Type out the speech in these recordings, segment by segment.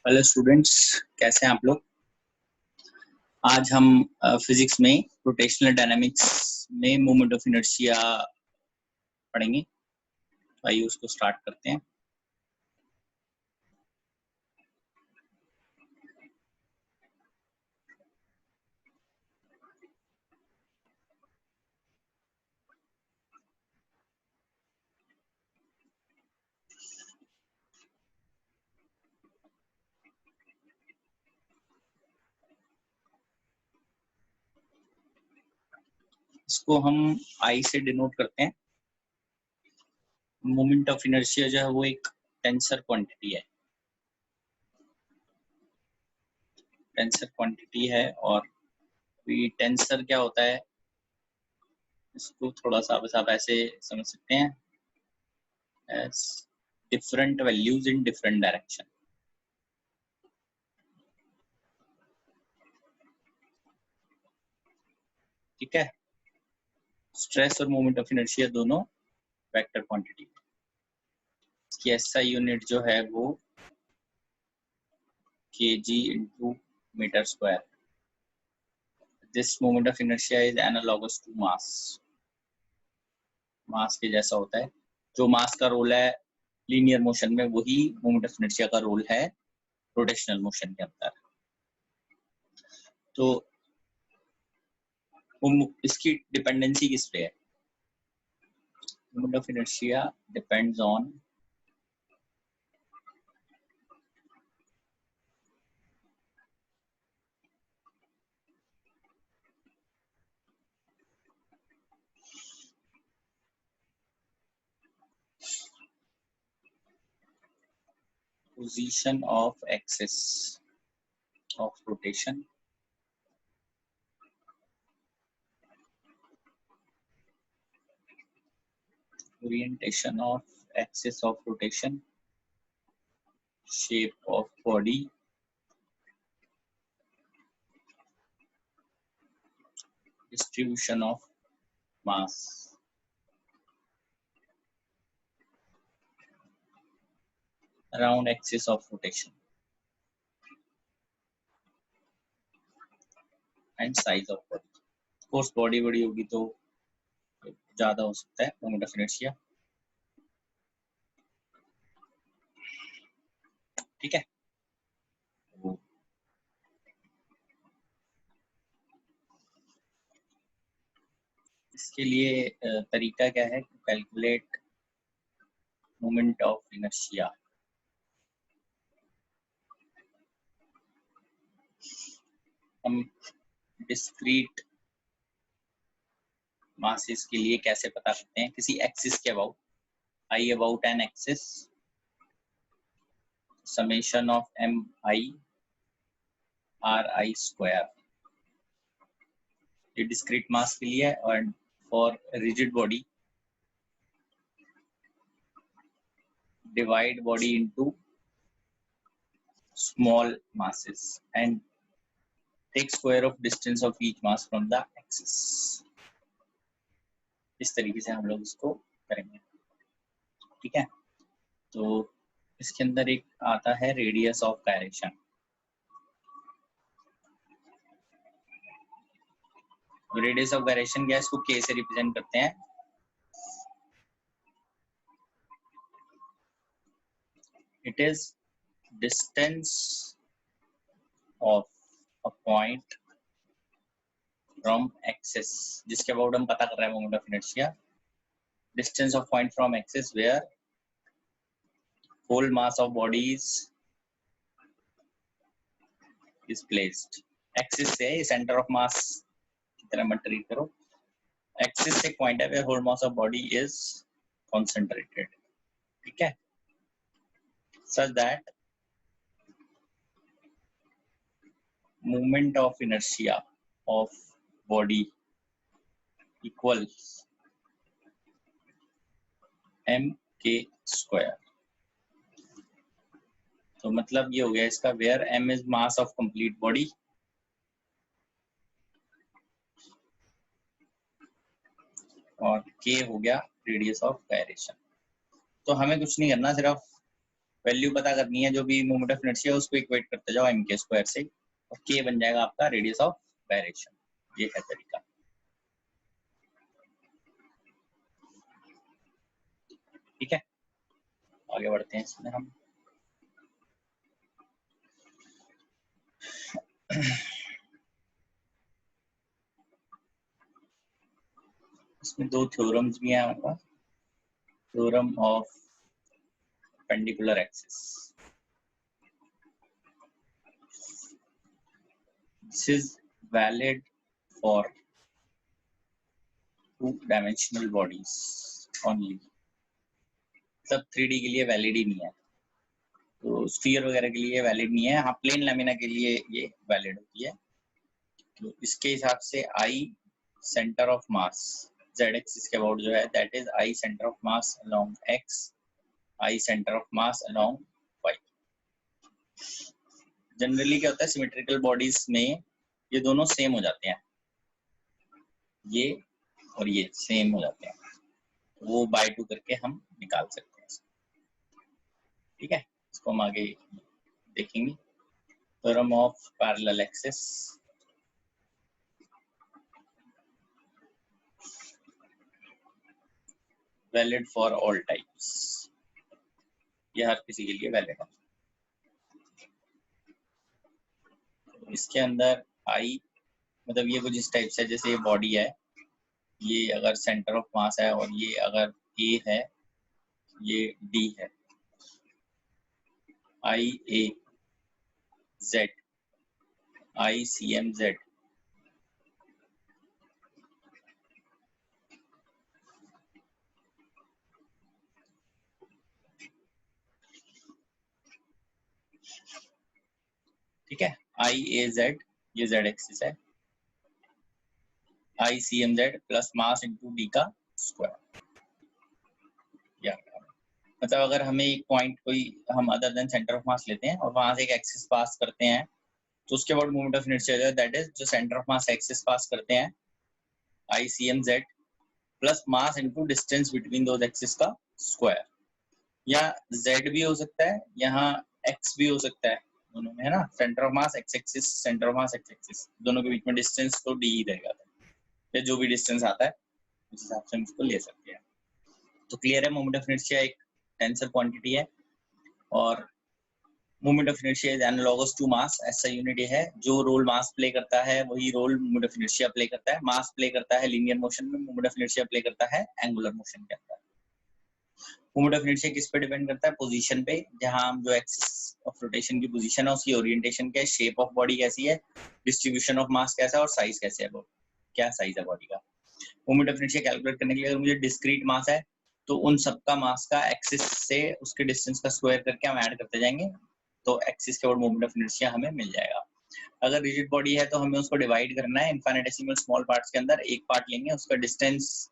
Hello students, कैसे हैं आप लोग। आज हम फिजिक्स में रोटेशनल डायनामिक्स में मोमेंट ऑफ इनर्शिया पढ़ेंगे। तो आइए उसको स्टार्ट करते हैं। इसको हम आई से डिनोट करते हैं। मोमेंट ऑफ इनर्शिया जो है वो एक टेंसर क्वांटिटी है। टेंसर क्वांटिटी है और टेंसर क्या होता है, इसको थोड़ा सा बस आप ऐसे समझ सकते हैं, as different values in different direction. ठीक है, स्ट्रेस और मोमेंट ऑफ इनर्शिया दोनों वेक्टर क्वांटिटी। इसकी एसआई यूनिट जो है वो kg into meter square. This moment of inertia is analogous to mass. मास के जैसा होता है। जो मास का रोल है लीनियर मोशन में, वही मोमेंट ऑफ इनर्शिया का रोल है रोटेशनल मोशन के अंदर। तो इसकी डिपेंडेंसी किस पे है? Moment of inertia depends on position of axis of rotation, orientation of axis of rotation, shape of body, distribution of mass around axis of rotation, and size of body. Of course body बड़ी होगी तो ज्यादा हो सकता है moment of inertia. ठीक है, इसके लिए तरीका क्या है? Calculate moment of inertia. हम डिस्क्रीट मासेस के लिए कैसे पता करते हैं? किसी एक्सिस के about, I about an axis, summation of m i r i square. ये डिस्क्रीट मास के लिए है। और for rigid body, divide body into small masses and take square of distance of each mass from the axis। इस तरीके से हम लोग इसको करेंगे। ठीक है, तो इसके अंदर एक आता है radius of gyration. Radius of gyration क्या है? इसको k से रिप्रेजेंट करते हैं। It is distance of a point from axis, जिसके अबाउट हम पता कर रहे हैं moment of inertia. Distance of point from axis where whole mass of bodies is placed। Axis से सेंटर ऑफ मास की तरह मत ट्रीट करो। एक्सिस से पॉइंट है where whole mass of body is concentrated। ठीक है, such that movement of inertia of body equals mk square। तो मतलब ये हो गया इसका, where m is mass of complete body और k हो गया रेडियस ऑफ गायरेशन। तो हमें कुछ नहीं करना, सिर्फ वैल्यू पता करनी है, जो भी मोमेंट ऑफ इनर्शिया है उसको इक्वेट करते जाओ mk स्क्वायर से, और k बन जाएगा आपका रेडियस ऑफ गायरेशन। ये है तरीका। ठीक है, आगे बढ़ते हैं इसमें हम। इसमें दो थ्योरम्स भी हैं हमारे पास। Theorem of perpendicular axis, this is valid for two-dimensional bodies only, सब 3D के लिए वैलिड ही नहीं है, तो स्फीयर वगैरह के लिए वैलिड नहीं है। हाँ, प्लेन लैमिना के लिए ये वैलिड होती है। तो इसके हिसाब से I centre of mass z axis के अबाउट जो है, that is I centre of mass along x, I centre of mass along y। Generally क्या होता है, सिमेट्रिकल बॉडीज में ये दोनों सेम हो जाते हैं, ये और ये सेम हो जाते हैं, वो बाय 2 करके हम निकाल सकते हैं। ठीक है, इसको हम आगे देखेंगे। Theorem of parallel axis, valid for all types, ये हर किसी के लिए वैलिड है। इसके अंदर आई मतलब ये कुछ इस टाइप से, जैसे ये बॉडी है, ये अगर सेंटर ऑफ मास है और ये अगर ए है, ये डी है, I A Z, I C M Z, ठीक है, आई ए जेड ये जेड एक्सिस है, I C M Z plus mass into D का स्क्वायर। मतलब अगर हमें एक पॉइंट कोई हम other than centre of mass लेते हैं और वहां से एक एक्सिस पास करते हैं, तो उसके बाद moment of inertia that is जो centre of mass axis pass करते हैं, I C M Z plus mass into distance between those axis का स्क्वायर। या जेड भी हो सकता है, यहाँ एक्स भी हो सकता है, दोनों में है ना, centre of mass x axis, centre of mass x axis, दोनों के बीच में डिस्टेंस तो डी ही रहेगा, या जो भी डिस्टेंस आता है उस हिसाब से हम इसको ले सकते हैं। तो क्लियर है, मोमेंट ऑफ इनर्शिया एक टेंसर क्वांटिटी है और moment of inertia is analogous to mass, ऐसा यूनिट है जो रोल मास प्ले करता है वही role moment of inertia play करता है। मास प्ले करता है लीनियर मोशन में, मोमेंट ऑफ इनर्शिया प्ले करता है एंगुलर मोशन के अंदर। मोमेंट ऑफ इनर्शिया किस पे डिपेंड करता है, पोजीशन पे, जहां हम जो एक्सिस ऑफ रोटेशन की पोजीशन है उसकी ओरिएंटेशन क्या है, शेप ऑफ बॉडी कैसी है, डिस्ट्रीब्यूशन ऑफ मास कैसा है और साइज कैसे है, क्या साइज है बॉडी का। मोमेंट ऑफ इनर्शिया कैलकुलेट करने के लिए अगर मुझे डिस्क्रीट मास है तो उन सबका मास का एक्सिस से उसके डिस्टेंस का स्क्वायर करके हम ऐड करते जाएंगे, तो एक्सिस के ऊपर मोमेंट ऑफ इनर्शिया हमें मिल जाएगा। अगर रिजिड बॉडी है तो हमें उसको डिवाइड करना है इनफाइनेटेसिमल स्मॉल पार्ट्स के अंदर, एक पार्ट लेंगे उसका डिस्टेंस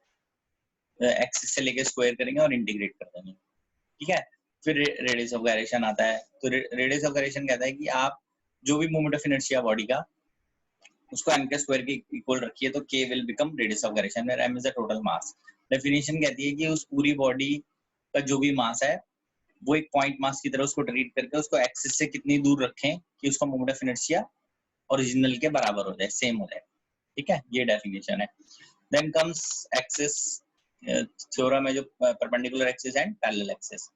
एक्सिस से लेके स्क्वायर करेंगे और इंटीग्रेट कर देंगे। ठीक है, फिर रेडियस ऑफ गायरेशन आता है। तो रेडियस ऑफ गायरेशन कहता है कि आप जो भी मोमेंट ऑफ इनर्शिया बॉडी का उसको m के स्क्वायर के इक्वल रखिए तो k will become radius of gyration, where m is the total mass. Definition कहती है कि उस पूरी बॉडी का जो भी मास है वो एक पॉइंट मास की तरह उसको ट्रीट करके उसको एक्सिस से कितनी दूर रखें कि उसका मोमेंट ऑफ इनर्शिया ओरिजिनल के बराबर हो जाए, सेम हो जाए। ठीक है, ये डेफिनेशन है। देन कम्स एक्सिस थ्योरम है जो perpendicular axis and parallel axis.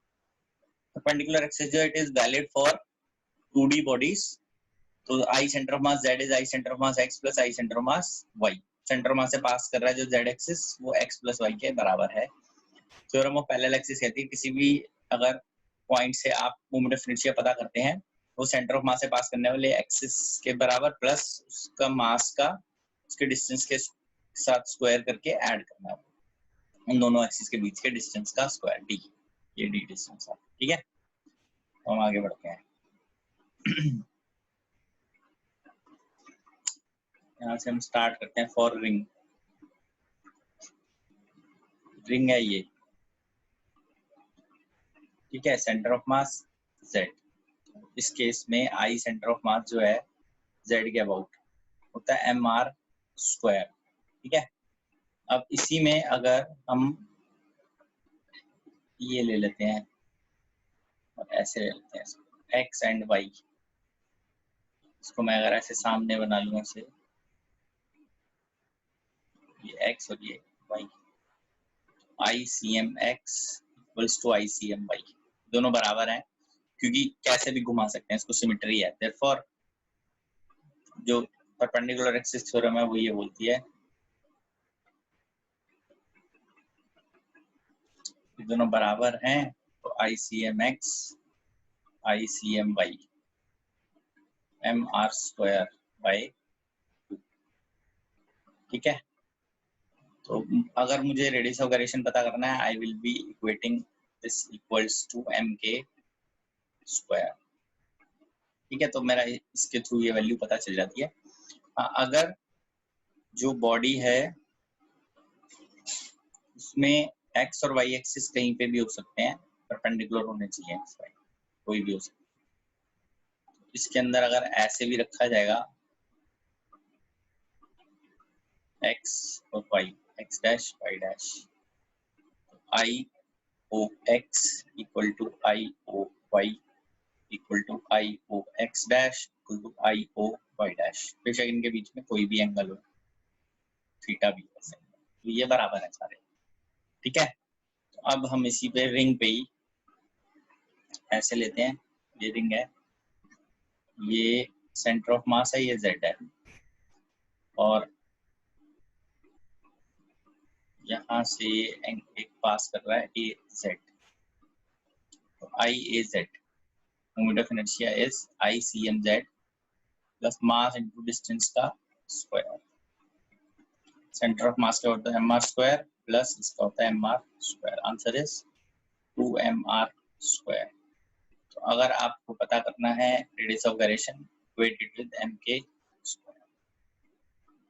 Perpendicular axis जो it is valid for 2D bodies, तो I centre of mass z is I centre of mass x plus I centre of mass y। Centre of mass से pass कर रहा है जो z axis वो x plus y के बराबर है। थ्योरम ऑफ पैरेलल एक्सिस कहती है किसी भी अगर पॉइंट से आप मोमेंट ऑफ इनर्शिया पता करते हैं वो सेंटर ऑफ मास से पास करने वाले एक्सिस के बराबर प्लस उसका मास का उसके डिस्टेंस के साथ स्क्वायर करके ऐड करना है, उन दोनों एक्सिस के बीच के डिस्टेंस का स्क्वायर d, ये d डिस्टेंस है। ठीक है, तो हम आगे बढ़ते हैं। यहाँ से हम स्टार्ट करते हैं फॉर रिंग। रिंग है ये, ठीक है, सेंटर ऑफ मास z, इस केस में आई सेंटर ऑफ मास जो है z के अबाउट होता है mr स्क्वायर। ठीक है, अब इसी में अगर हम ये ले लेते हैं और ऐसे लेते हैं एक्स एंड वाई, इसको मैं अगर ऐसे सामने बना लूँ ऐसे, ये एक्स और ये y, I C M x equals to I C M y, दोनों बराबर हैं क्योंकि कैसे भी घुमा सकते हैं, इसको सिमेट्री है। देयरफॉर जो परपेंडिकुलर एक्सिस थ्योरम है वो ये बोलती है दोनों बराबर हैं, तो I C M X I C M Y M are square by, ठीक है। तो अगर मुझे रेडियस ऑफ गायरेशन पता करना है, I will be equating this equals to m k square, ठीक है। तो मेरा इसके थ्रू ये वैल्यू पता चल जाती है। अगर जो बॉडी है उसमें एक्स और वाई एक्सिस कहीं पे भी हो सकते हैं, परपेंडिकुलर होने चाहिए, कोई भी हो सकता है। इसके अंदर अगर ऐसे भी रखा जाएगा एक्स और y, x dash y dash, I o x equal to I o y equal to I o x dash equal to I o y dash, बेशक इनके बीच में कोई भी एंगल हो, थीटा भी हो सकता है, तो ये बराबर है सारे, ठीक है। तो अब हम इसी पे रिंग पे ही ऐसे लेते हैं, ये रिंग है, ये सेंटर ऑफ मास है, ये जेड है, और यहाँ से एक पास कर रहा है ए जेड, तो I A Z, moment of inertia is I C M Z plus mass into distance का स्क्वायर, सेंटर ऑफ मास का होता है एम आर स्क्वायर प्लस इसका होता है m are square, answer is 2 m are square. तो अगर आपको पता करना है radius of gyration, equate it with m k square,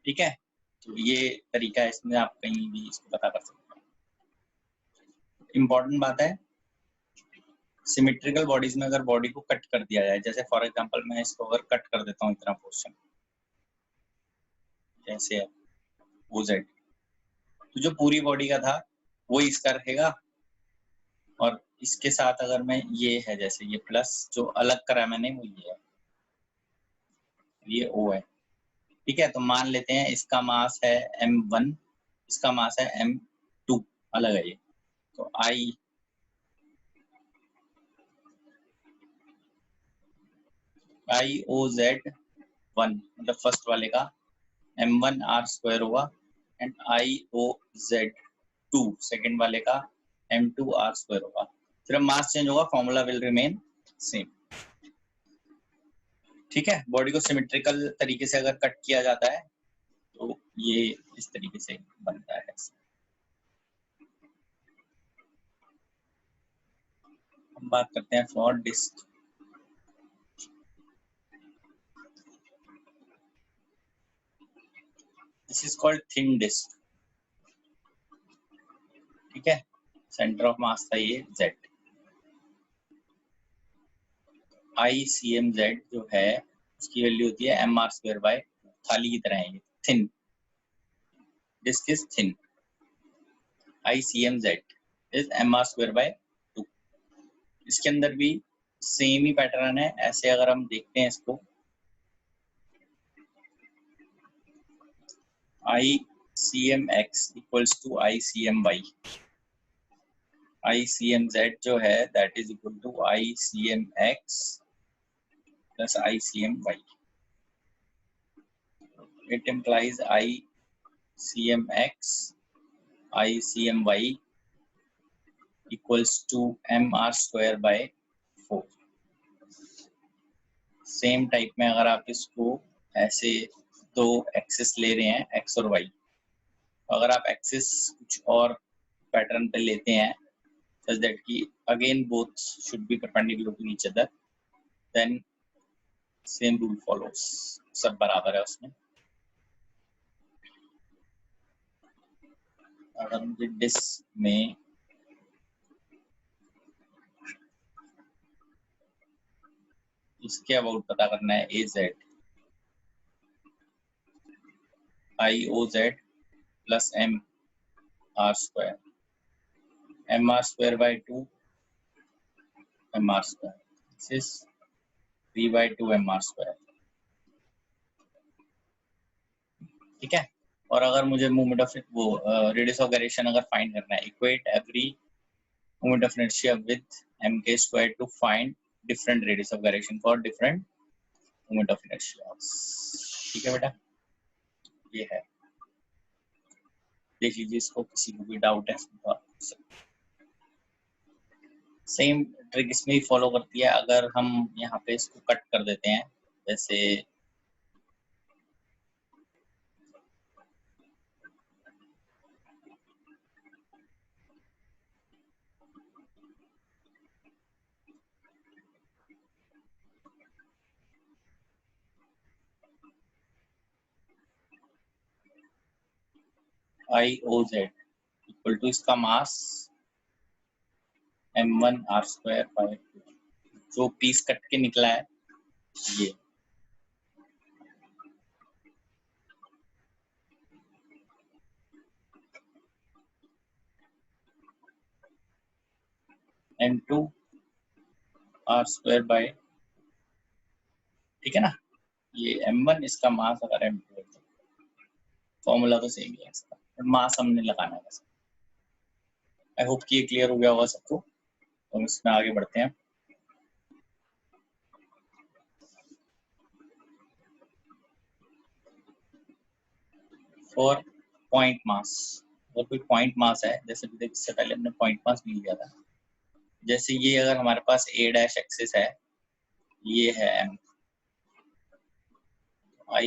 ठीक है। तो ये तरीका है, इसमें आप कहीं भी इसको पता कर सकते हैं। इम्पोर्टेंट बात है, सिमेट्रिकल बॉडीज में अगर बॉडी को कट कर दिया जाए, जैसे फॉर एग्जांपल मैं इसको अगर कट कर देता हूँ इतना पोर्शन, जैसे है ओ जेड, तो जो पूरी बॉडी का था वो इसका रहेगा, और इसके साथ अगर मैं ये है जैसे ये प्लस जो अलग करा मैंने वो ये है, ये ओ है, ठीक है। तो मान लेते हैं इसका मास है m1, इसका मास है m2, अलग है ये, तो आई ओ जेड 1 मतलब फर्स्ट वाले का m1 r स्क्वायर होगा, and I O z 2 second वाले का m2 r स्क्वायर होगा। फिर मास चेंज होगा, फॉर्मूला विल रिमेन सेम, ठीक है। बॉडी को सिमेट्रिकल तरीके से अगर कट किया जाता है तो ये इस तरीके से बनता है। हम बात करते हैं for disc, this is called thin disc, ठीक है। सेंटर ऑफ मास था ये z, I C M Z जो है उसकी वैल्यू होती है एम आर स्क्वायर बाय, थाली की तरह है ये, thin disc is thin, I C M z is m are square by 2। इसके अंदर भी सेम ही पैटर्न है, ऐसे अगर हम देखते हैं इसको, I C M x equals to I C M Y, I C M Z जो है that is equal to I C M X plus I C M Y, it implies I CM X I CM Y equals to MR square by 4। Same type में अगर आप इसको ऐसे दो axis ले रहे हैं एक्स और वाई, अगर आप एक्सिस कुछ और पैटर्न पे लेते हैं such that कि again both should be perpendicular to each other, then same rule follows, सब बराबर है उसमें। अगर मुझे डिस्क में इसके अबाउट पता करना है A Z I O Z plus M are square, M are square by 2 mr square. This is 3/2 mr square. ठीक है। और अगर मुझे मोमेंट ऑफ वो रेडियस ऑफ गायरेशन अगर फाइंड करना है, equate every moment of inertia with mk square to find different radius of gyration for different moment of inertia. ठीक है बेटा, ये है, देख लीजिए इसको, किसी को भी डाउट है तो सेम ट्रिक इसमें ही फॉलो करती है। अगर हम यहाँ पे इसको कट कर देते हैं, जैसे IOZ इक्वल टू इसका मास m1 r स्क्वायर बाय 2, जो पीस कट के निकला है ये, m2 r स्क्वायर बाय, ठीक है ना, ये m1 इसका मास अगर m2 है, फॉर्मूला तो सेम ही है इसका, मास हमने लगाना है बस। आई होप कि ये क्लियर हो गया होगा सबको। तो इसमें आगे बढ़ते हैं। फॉर पॉइंट मास, और कोई पॉइंट मास है, जैसे कि इससे पहले हमने पॉइंट मास भी लिया था, जैसे ये अगर हमारे पास a डैश एक्सिस है, ये है m, a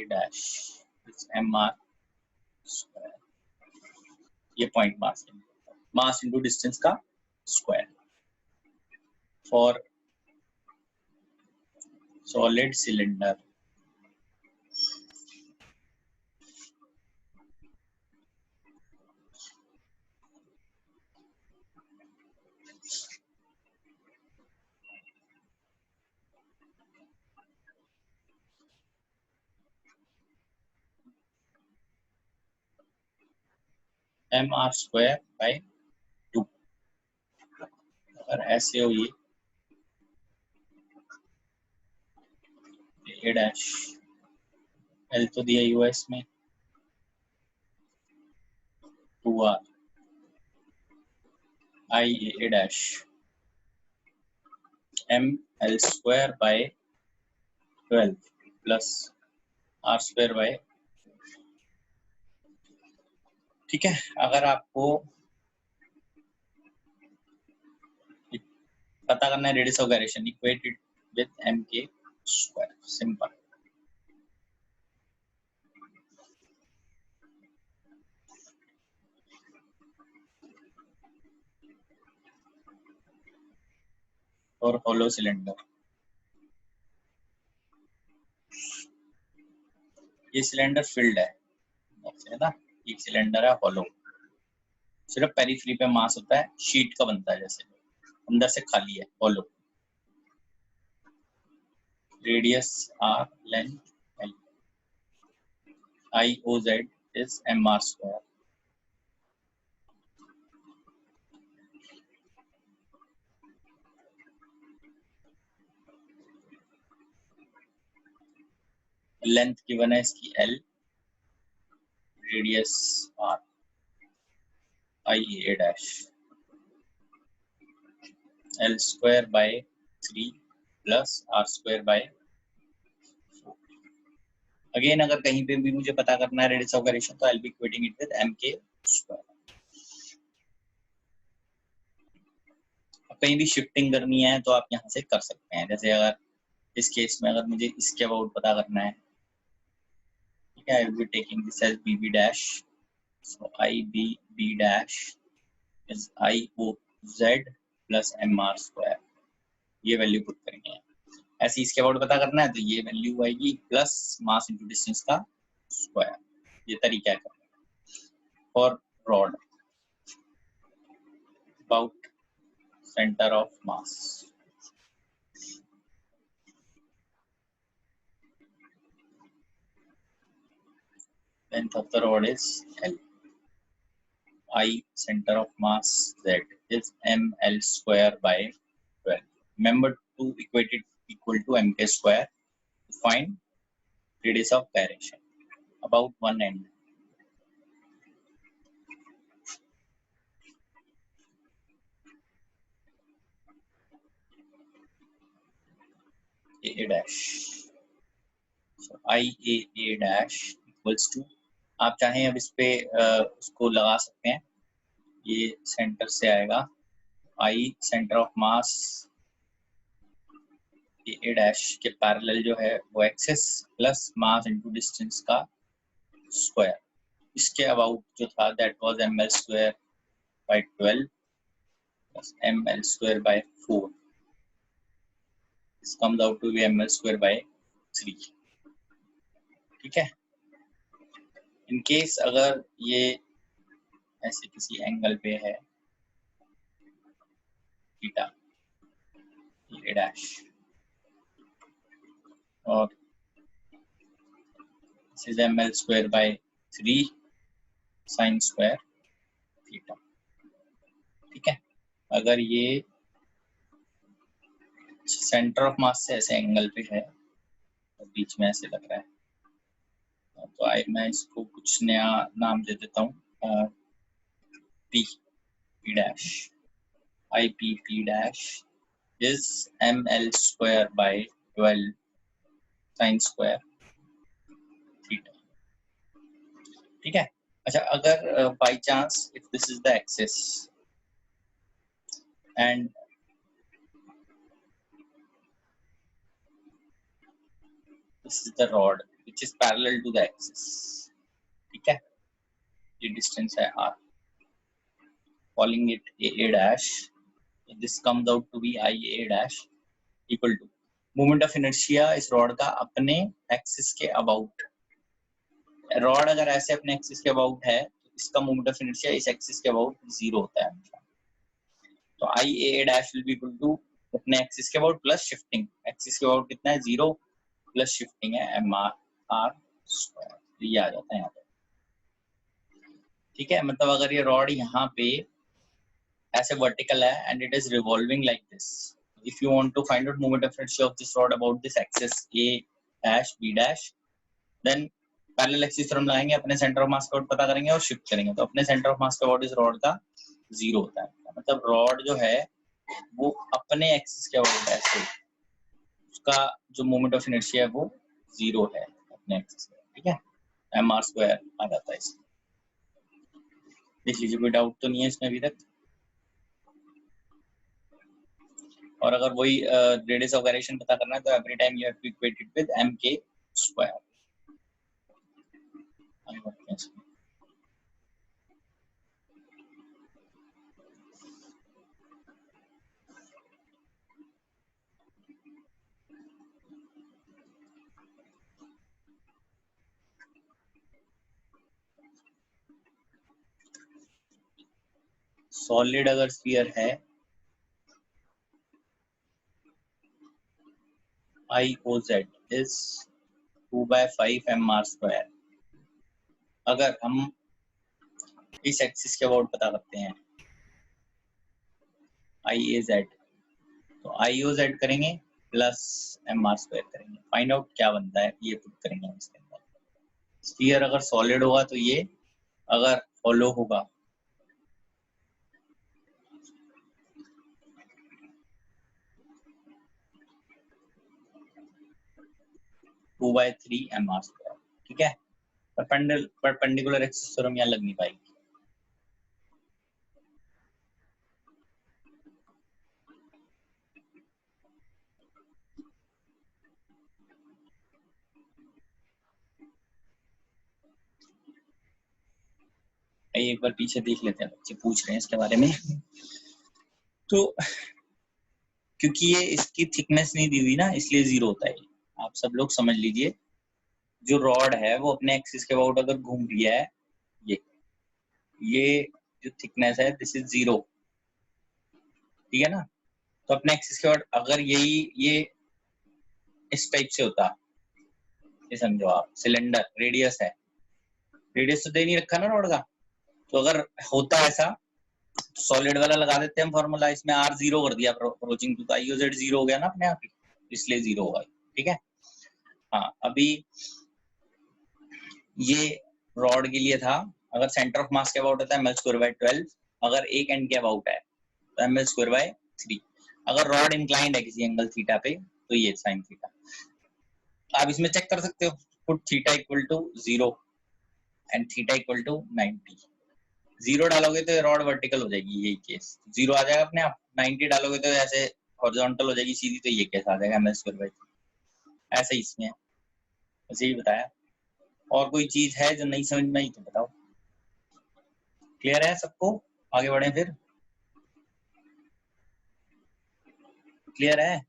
dash mr square, ये पॉइंट मास है, मास इनटू डिस्टेंस का square. For solid cylinder, mr square by 2, अगर ऐसे हो ये a डैश, l तो दिया हुआ है इसमें 2r a dash m l square by 12 plus r square by, ठीक है। अगर आपको पता करना है radius of gyration, equate it with mk square, simple. और होलो सिलेंडर, ये सिलेंडर फिल्ड है ना, एक सिलेंडर है होलो, सिर्फ पेरिफेरी पे मास होता है, शीट का बनता है, जैसे अंदर से खाली है, hollow, radius r, length l, IOZ is mr square. Length given है इसकी l, radius r, a dash l square by 3 plus r square by 4। Again अगर कहीं पे भी मुझे पता करना है रेडियस ऑफ गायरेशन, तो आई will be equating it with mk square. कहीं भी शिफ्टिंग करनी है तो आप यहाँ से कर सकते हैं, जैसे अगर इस केस में अगर मुझे इसके अबाउट पता करना है, ठीक है, I will be taking this as bb dash, so IB dash is IOZ plus mr square, ये वैल्यू पुट करनी है। ऐसे इसके अबाउट पता करना है तो ये वैल्यू आएगी प्लस मास इनटू डिस्टेंस का स्क्वायर, ये तरीका है करने का। For rod, about centre of mass, length of the rod is L, I center of mass Z is ml square by Remember to equate it equal to mk square to find radius of gyration about one end. A dash. So IA dash equals to, आप चाहें अब इस पे उसको लगा सकते हैं, ये सेंटर से आएगा I centre of mass A dash के पैरेलल जो है वो axis plus mass into distance का स्क्वायर, इसके अबाउट जो था that was ml square by 12 plus ml square by 4, this comes out to be ml square by 3. ठीक है, इन केस अगर ये ऐसे किसी एंगल पे है थीटा A डैश और this is ml square by 3 sin square theta. ठीक है, अगर ये सेंटर ऑफ मास से ऐसे एंगल पे है और बीच में ऐसे लग रहा है, तो मैं इसको कुछ नया नाम दे देता हूँ, p dash p dash is ml square by 12 sin square theta. ठीक है, अच्छा अगर by chance if this is the axis and this is the rod which is parallel to the axis, ठीक है, ये डिस्टेंस है r, calling it a dash, this comes out to be ia dash equal to moment of inertia इस rod का अपने axis के about. Rod अगर ऐसे अपने एक्सिस के अबाउट है तो इसका मोमेंट ऑफ इनर्शिया इस एक्सिस के अबाउट 0 होता है हमेशा. तो ia dash will be equal to अपने एक्सिस के अबाउट प्लस शिफ्टिंग, एक्सिस के अबाउट कितना है 0 प्लस शिफ्टिंग है mr r स्क्वायर, ये आ जाता है यहाँ पे. ठीक है, मतलब अगर ये रॉड यहाँ पे ऐसे वर्टिकल है and it is revolving like this, if you want to find out moment of inertia of this rod about this axis a dash b dash, then parallel axis theorem लगाएंगे, अपने centre of mass का पता करेंगे और shift करेंगे, तो अपने centre of mass का अबाउट इस रॉड का 0 होता है. मतलब रॉड जो है वो अपने एक्सिस के अबाउट ऐसे, उसका जो मोमेंट ऑफ इनर्शिया है वो 0 है अपने एक्सिस पे. ठीक है, mr स्क्वायर आ जाता है इसमें. देख लीजिए, कोई डाउट तो नहीं है इसमें अभी तक. और अगर वही रेडियस ऑफ गायरेशन पता करना है तो every time you have to equate it with mk square. Solid अगर स्फीयर है IOZ is 2/5 mr स्क्वायर. अगर हम इस एक्सिस के अबाउट पता करते हैं IAZ, तो IOZ करेंगे प्लस mr स्क्वायर करेंगे, फाइंड आउट क्या बनता है ये पुट करेंगे इसके अंदर. स्फीयर अगर सॉलिड होगा तो ये, अगर हॉलो होगा 2/3 mr स्क्वायर. ठीक है, परपेंडिकुलर एक्सिस थ्योरम यहाँ लग नहीं पाएगी. एक बार पीछे देख लेते हैं, बच्चे पूछ रहे हैं इसके बारे में. तो क्योंकि ये इसकी थिकनेस नहीं दी हुई ना, इसलिए 0 होता है. आप सब लोग समझ लीजिए, जो रॉड है वो अपने एक्सिस के अबाउट अगर घूम रही है, ये जो थिकनेस है दिस इज 0. ठीक है ना, तो अपने एक्सिस के अबाउट अगर यही ये इस टाइप से होता, ये समझो आप सिलेंडर रेडियस है, रेडियस तो दे नहीं रखा ना रॉड का, तो अगर होता ऐसा तो सॉलिड वाला लगा देते हैं हम फॉर्मूला, इसमें r जीरो कर दिया अप्रोचिंग टू, तो IOZ जीरो हो गया ना अपने आप ही, इसलिए जीरो होगा। ठीक है, हाँ अभी ये रॉड के लिए था, अगर सेंटर ऑफ मास के अबाउट होता है ml स्क्वायर बाय 12, अगर एक एंड के अबाउट है तो ml स्क्वायर बाय 3, अगर रॉड इंक्लाइंड है किसी एंगल थीटा पे तो ये साइन थीटा। आप इसमें चेक कर सकते हो, put theta equal to 0 and theta equal to 90। 0 डालोगे तो रॉड वर्टिकल हो जाएगी, यही केस 0 आ जाएगा अपने आप, 90 डालोगे तो ऐसे हॉरिजॉन्टल हो जाएगी सीधी, तो ये केस आ जाएगा ml स्क्वायर बाय 3। ऐसे ही इसमें वैसे ही बताया। और कोई चीज है जो नहीं समझ में आई तो बताओ। क्लियर है सबको? आगे बढ़े फिर। क्लियर है?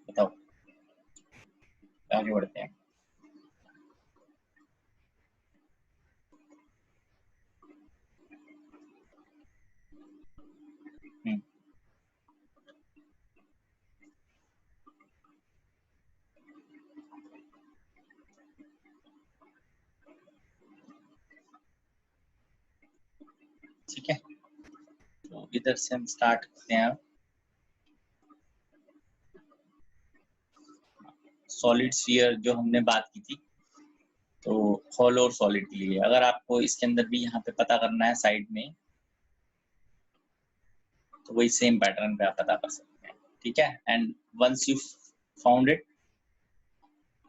बताओ, आगे बढ़ते हैं। ठीक है, तो इधर से हम स्टार्ट करते हैं। सॉलिड स्फीयर जो हमने बात की थी, तो हॉलो और सॉलिड के लिए अगर आपको इसके अंदर भी यहाँ पे पता करना है साइड में, तो वही सेम पैटर्न पे आप पता कर सकते हैं। ठीक है, and once you found it,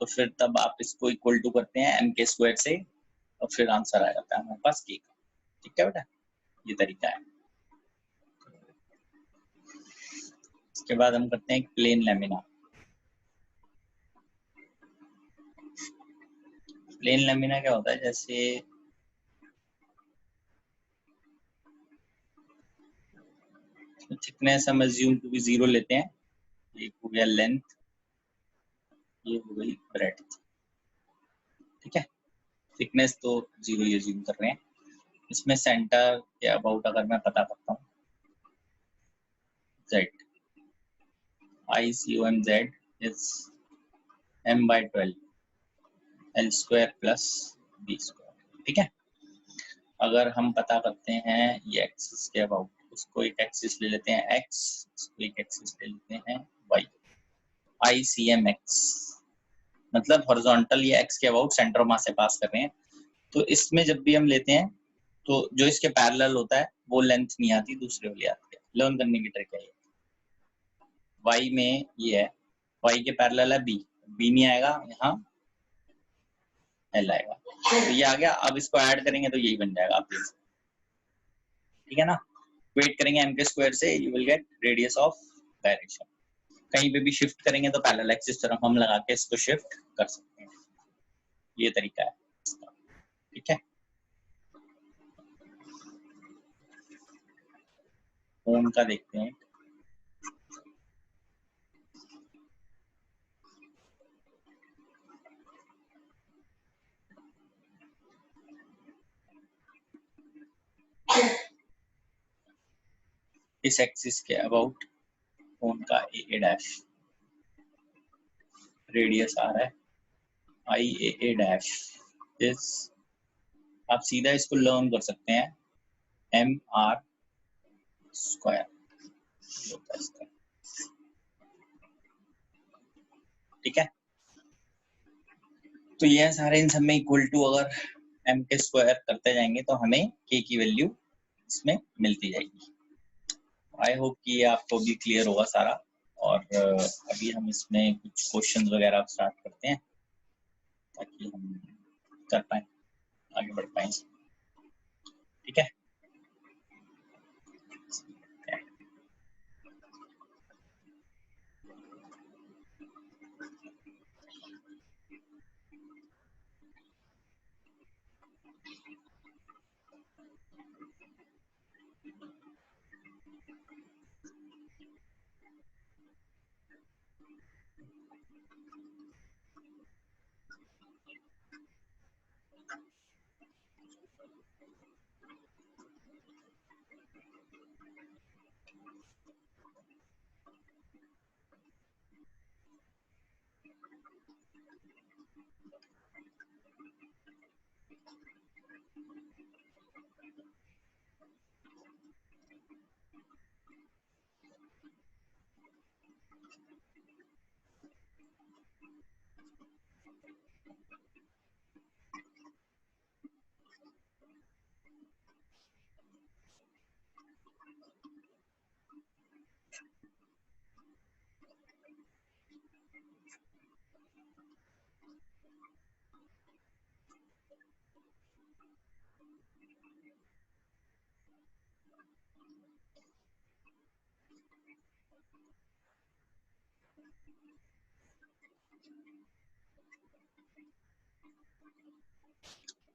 तो फिर तब आप इसको इक्वल टू करते हैं m के स्क्वायर से, और फिर आंसर आ जाता है हमारे पास k का। ठीक है बेटा, ये तरीका है। इसके बाद हम करते हैं प्लेन लैमिना। प्लेन लैमिना क्या होता है, जैसे थिकनेस हम अज्यूम टू बी 0 लेते हैं, ये हो गया लेंथ, ये हो गई ब्रेड्थ। ठीक है, थिकनेस तो 0 ही अज्यूम कर रहे हैं। इसमें सेंटर के अबाउट अगर मैं पता करता हूँ, z ICOM z is m/12 l square plus b square. ठीक है, अगर हम पता करते हैं ये एक्सिस के अबाउट, उसको एक एक्सिस ले लेते हैं x, इसको एक एक्सिस ले लेते हैं y, ICM x मतलब हॉरिजॉन्टल या x के अबाउट सेंटर ऑफ मास से पास कर रहे हैं। तो इसमें जब भी हम लेते हैं तो जो इसके पैरेलल होता है वो लेंथ नहीं आती, दूसरे वाली आती है। लर्न करने की ट्रिक है ये। y में ये है, y के पैरेलल है b, b नहीं आएगा, यहाँ l आएगा, तो ये आ गया। अब इसको ऐड करेंगे तो यही बन जाएगा आप। ठीक है ना, वेट करेंगे m के स्क्वायर से, you will get radius of direction. कहीं पे भी शिफ्ट करेंगे तो पैरेलल एक्सिस तरफ हम लगा के इसको शिफ्ट कर सकते हैं, ये तरीका है इसका। ठीक है, फोन का देखते हैं। इस एक्सिस के अबाउट फोन का ए डैश रेडियस आ रहा है, IA डैश इस, आप सीधा इसको लर्न कर सकते हैं MR स्क्वायर होता है इसका। ठीक है, तो ये सारे इन सब में इक्वल टू अगर m के स्क्वायर करते जाएंगे तो हमें k की वैल्यू इसमें मिलती जाएगी। आई होप कि ये आपको भी क्लियर होगा सारा। और अभी हम इसमें कुछ क्वेश्चंस वगैरह स्टार्ट करते हैं ताकि हम कर पाए, आगे बढ़ पाए। ठीक है,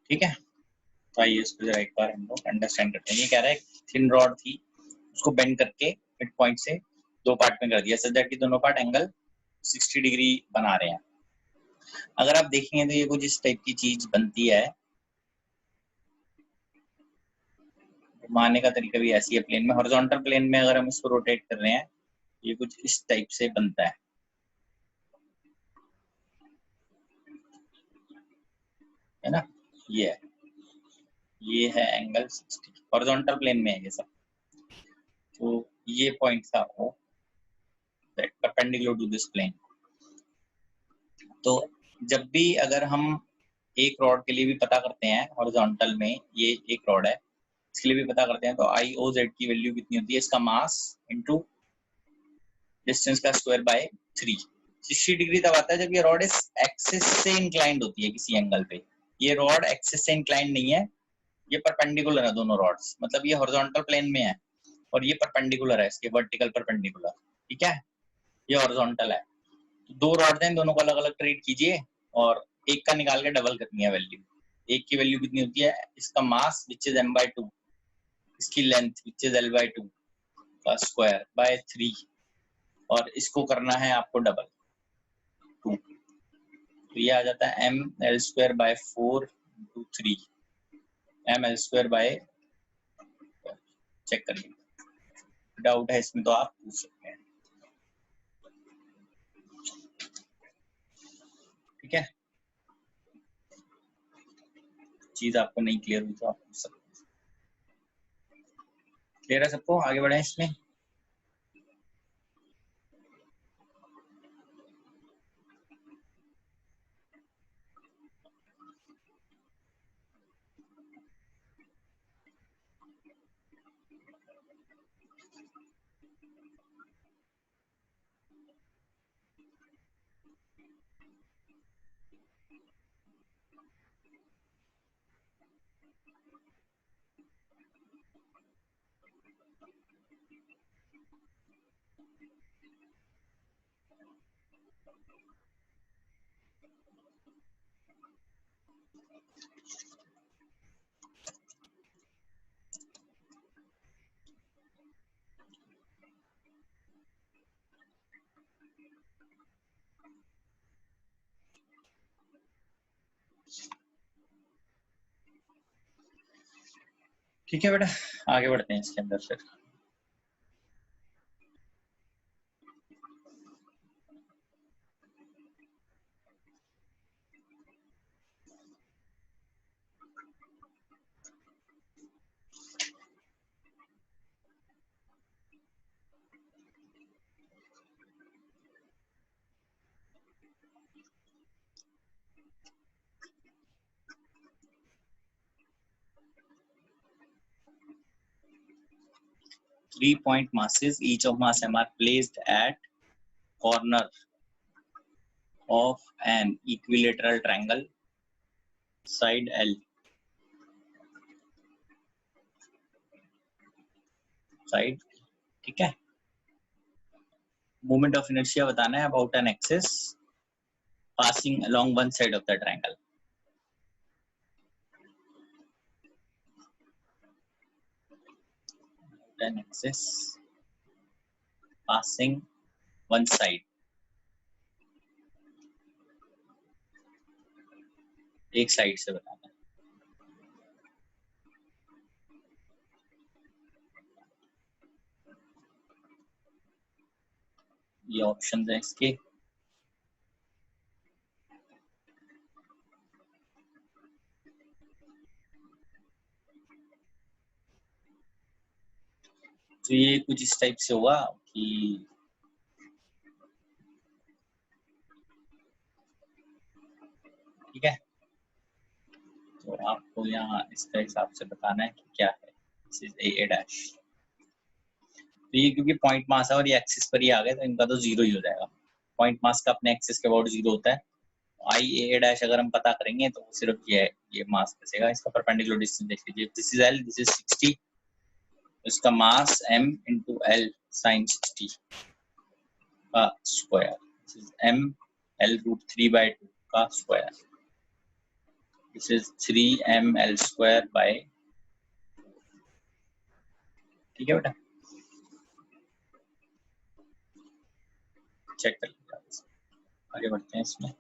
ठीक है, तो आइए इसको जरा एक बार हम लोग अंडरस्टैंड करते हैं। ये कह रहा है थिन रॉड थी, उसको बेंड करके मिड पॉइंट से दो पार्ट में कर दिया, सच दैट कि दोनों पार्ट एंगल 60 डिग्री बना रहे हैं। अगर आप देखेंगे तो ये कुछ इस टाइप की चीज बनती है, घुमाने का तरीका भी ऐसी है। प्लेन में, हॉरिजॉन्टल प्लेन में अगर हम इसको रोटेट कर रहे हैं, ये कुछ इस टाइप से बनता है ना। ये है एंगल 60, हॉरिजॉन्टल प्लेन में है ये सब। तो ये पॉइंट था वो that perpendicular to this plane. तो जब भी अगर हम एक रॉड के लिए भी पता करते हैं हॉरिजॉन्टल में, ये एक रॉड है, इसके लिए भी पता करते हैं, तो आई ओ जेड की वैल्यू कितनी होती है, इसका मास इनटू डिस्टेंस का स्क्वायर बाय 3। 60 डिग्री तब आता है जब ये रॉड इस एक्सिस से इंक्लाइंड होती है किसी एंगल पे। ये रॉड एक्सिस से इंक्लाइंड नहीं है, ये परपेंडिकुलर है दोनों रॉड्स, मतलब ये हॉरिजॉन्टल प्लेन में है और ये परपेंडिकुलर है इसके, वर्टिकल परपेंडिकुलर। ठीक है, ये हॉरिजॉन्टल है। तो दो रॉड हैं, दोनों को अलग अलग ट्रीट कीजिए और एक का निकाल के डबल करनी है वैल्यू। एक की वैल्यू कितनी होती है, इसका मास विच इज m/2, इसकी लेंथ विच इज l/2 का स्क्वायर बाय 3, और इसको करना है आपको डबल 2। तो ये आ जाता है ml²/4 × 3, ml²/, चेक करिए, डाउट है इसमें तो आप पूछ सकते हैं। ठीक है, चीज आपको नहीं क्लियर हुई तो आप पूछ सकते हैं। क्लियर है सबको, आगे बढ़े इसमें। ठीक है बेटा, आगे बढ़ते हैं इसके अंदर फिर। Three-point masses, each of mass m, are placed at corner of an equilateral triangle, side L, side, ठीक है। मोमेंट ऑफ इनर्शिया बताना है about an axis passing along one side of the triangle. An axis passing one side, एक side से बताना है। ये option है इसके। तो ये कुछ इस टाइप से होगा कि ठीक है, तो आपको यहाँ इसका हिसाब से बताना है कि क्या है। This is a dash. तो ये क्योंकि पॉइंट मास है और ये एक्सिस पर ही आ गए तो इनका तो जीरो ही हो जाएगा। पॉइंट मास का अपने एक्सिस के अबाउट जीरो होता है। आई ए डैश अगर हम पता करेंगे तो सिर्फ ये मास बचेगा। इसका परपेंडिकुलर डिस्टेंस देख लीजिए, this is L, this is 60, इसका mass m into L sine 60 का square, this is m l root 3/2 का square, this is 3m l square by, ठीक है बेटा, चेक कर लीजिए। आगे बढ़ते हैं इसमें।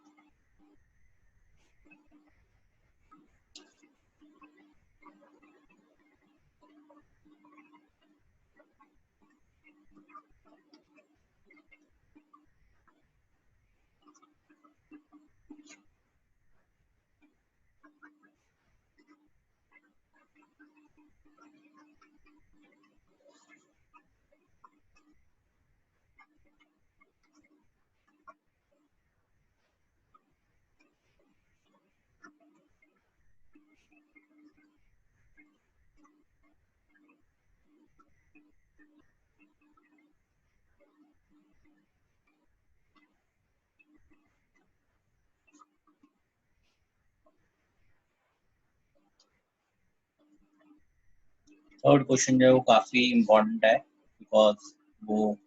थर्ड क्वेश्चन जो है वो काफी इम्पोर्टेंट है, बिकॉज वो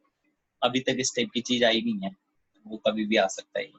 अभी तक इस टाइप की चीज आई नहीं है, वो कभी भी आ सकता है।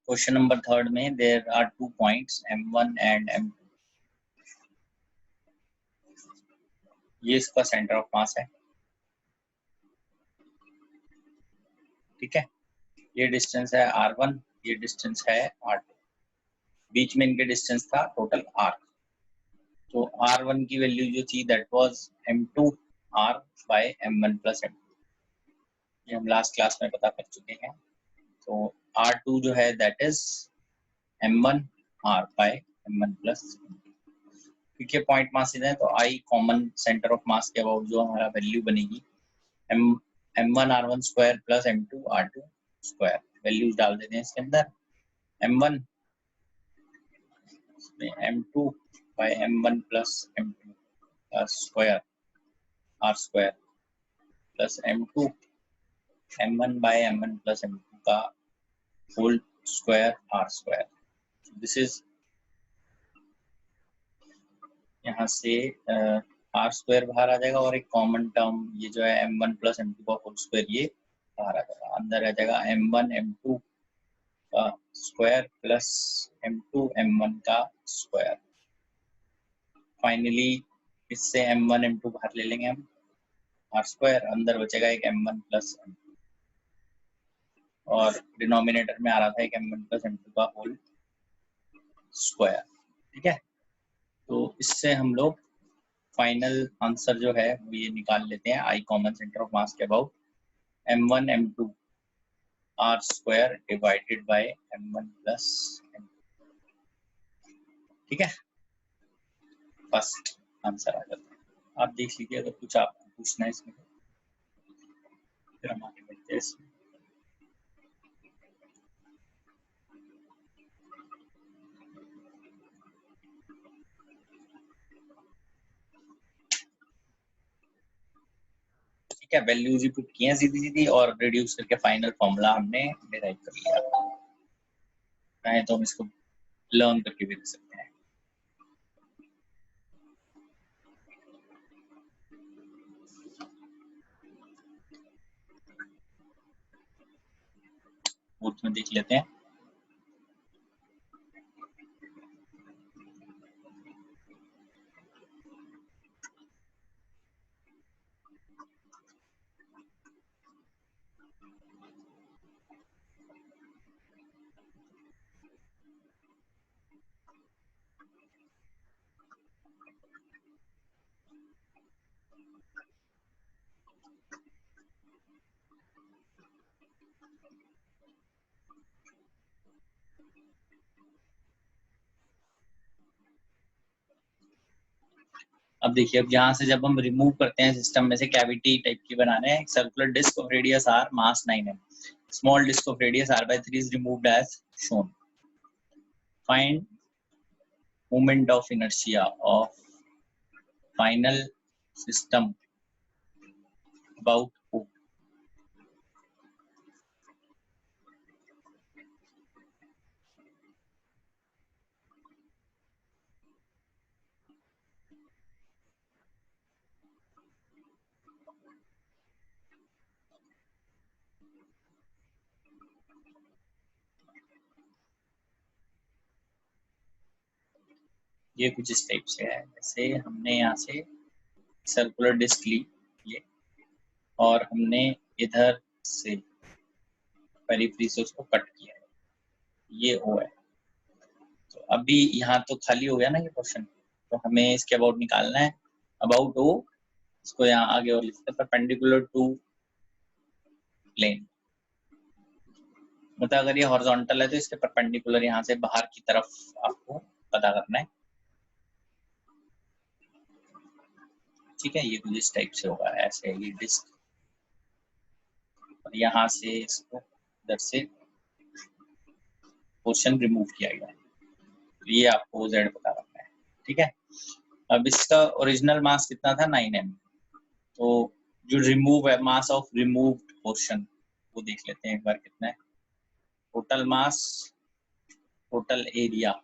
क्वेश्चन नंबर थर्ड में there are 2 points m1 and m2, ये इसका सेंटर ऑफ मास है, ठीक है। ये डिस्टेंस है r1, ये डिस्टेंस है r2, बीच में इनके डिस्टेंस था टोटल r। तो r1 की वैल्यू जो थी that was m2 r by m1 plus m2, ये हम लास्ट क्लास में पता कर चुके हैं। तो r2 जो है that is m1 r by m1 plus m2, क्योंकि पॉइंट मास है तो आई कॉमन सेंटर ऑफ मास के अबाउट जो हमारा वैल्यू बनेगी m1 r1 square plus m2 r2 square, values डाल देते हैं इसके अंदर। m1 m2 bye m1 plus m2 का square r square plus m2 m1 by m1 plus m2 का whole square r square. This is यहाँ से r स्क्वायर बाहर आ जाएगा और एक कॉमन टर्म ये जो है m1 प्लस m2 का होल स्क्वायर ये बाहर आ जाएगा, अंदर आ जाएगा m1 m2 का स्क्वायर प्लस m2 m1 का स्क्वायर। फाइनली इससे m1 m2 बाहर ले लेंगे हम, r स्क्वायर, अंदर बचेगा एक m1 प्लस m2 और डिनोमिनेटर में आ रहा था एक m1 प्लस m2 का होल स्क्वायर, ठीक है। तो इससे हम लोग फाइनल आंसर जो है वो ये निकाल लेते हैं, आई कॉमन सेंटर ऑफ मास के about m1 m2 r square divided by m1 plus m2, ठीक है। फर्स्ट आंसर आ जाता है। आप देख लीजिए अगर कुछ आपको पूछना है इसमें, फिर हम आगे बढ़ते हैं इसमें। ठीक है, वैल्यूज ही पुट किए सीधी सीधी और रिड्यूस करके फाइनल फॉर्मूला हमने डिराइव कर लिया। चाहे तो हम इसको लर्न करके भी देख सकते हैं। फोर्थ में देख लेते हैं। अब देखिए, अब यहाँ से जब हम रिमूव करते हैं सिस्टम में से, कैविटी टाइप की बनाने हैं, circular disc of radius R, mass 9m, small disc of radius r/3 is removed as shown. Find moment of inertia of final system about O. ये कुछ इस टाइप से है, जैसे हमने यहाँ से सर्कुलर डिस्क ली ये, और हमने इधर से पेरिफेरी से उसको कट किया है, ये O है। तो अभी यहाँ तो खाली हो गया ना ये क्वेश्चन, तो हमें इसके अबाउट निकालना है। अबाउट O, इसको यहाँ आगे और लिखते हैं, परपेंडिकुलर टू प्लेन, मतलब अगर ये हॉरिजॉन्टल है तो इसके परपेंडिकुलर यहाँ से बाहर की तरफ आपको पता करना है। ठीक है, ये कुछ इस टाइप से होगा, ऐसे ये डिस्क, और यहाँ से इसको इधर से पोर्शन रिमूव किया गया है, तो ये आपको Z पता करना है। ठीक है, अब इसका ओरिजिनल मास कितना था, 9m, तो जो रिमूव है, मास ऑफ रिमूव्ड पोर्शन, वो देख लेते हैं एक बार कितना है। Total mass, total area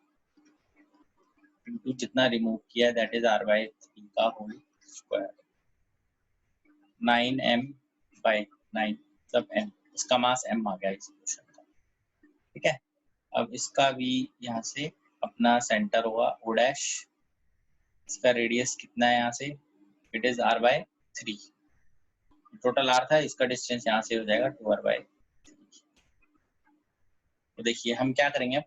into जितना रिमूव किया है, दैट इज r/3 का होल स्क्वायर, 9m/9 मतलब m, इसका मास m आ गया इस पोर्शन का। ठीक है, अब इसका भी यहाँ से अपना सेंटर होगा O', इसका रेडियस कितना है यहाँ से, it is r/3, total r था, इसका डिस्टेंस यहाँ से हो जाएगा 2r/3। तो देखिए हम क्या करेंगे,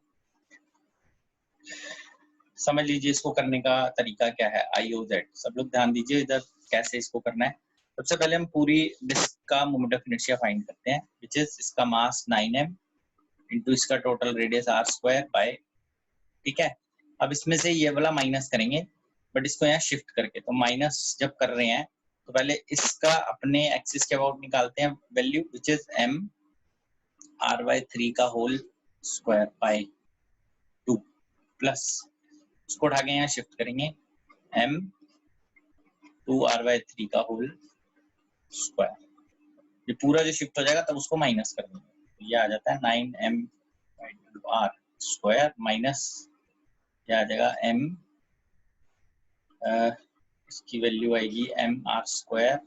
समझ लीजिए इसको करने का तरीका क्या है, IOZ, सब लोग ध्यान दीजिए इधर कैसे इसको करना है। सबसे पहले हम पूरी डिस्क का मोमेंट ऑफ इनर्शिया फाइंड करते हैं, विच इज इसका मास 9m इंटू इसका टोटल रेडियस r² बाय, ठीक है। अब इसमें से ये वाला माइनस करेंगे, बट इसको यहाँ शिफ्ट करके, तो माइनस जब कर रहे हैं तो पहले इसका अपने एक्सिस के अबाउट निकालते हैं value, which is m r/3 का होल स्क्वायर बाय 2 प्लस, उसको उठा के यहाँ शिफ्ट करेंगे, m 2r/3 का होल स्क्वायर, ये पूरा जो शिफ्ट हो जाएगा तब उसको माइनस कर देंगे, तो ये आ जाता है 9m/r स्क्वायर माइनस, ये आ जाएगा m, इसकी वैल्यू आएगी mr²,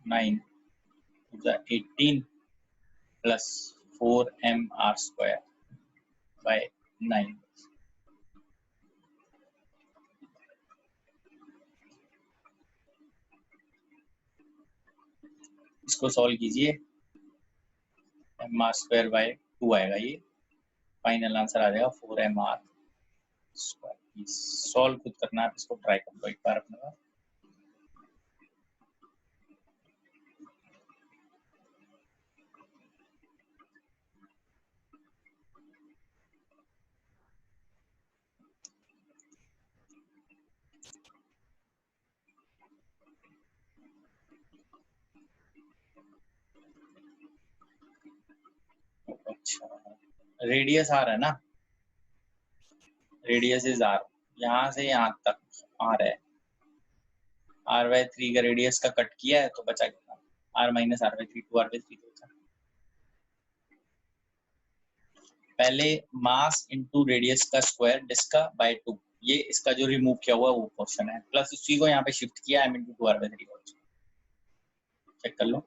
9 18 प्लस 4mr² बाय 9। इसको सॉल्व कीजिए, mr² बाय 2 आएगा, ये फाइनल आंसर आ जाएगा 4mr²। सॉल्व खुद करना, आप इसको ट्राई कर लो एक बार अपने पास। अच्छा, रेडियस आर है ना, रेडियस इज आर, यहाँ से यहाँ तक आर है, r/3 का रेडियस का कट किया है तो बचा कितना, r माइनस r/3, 2r/3 बचा। पहले मास इंटू रेडियस का स्क्वायर डिस्क का बाय 2, ये इसका जो रिमूव किया हुआ वो पोर्शन है, प्लस उसी को यहाँ पे शिफ्ट किया m into 2r/3 चेक कर लो।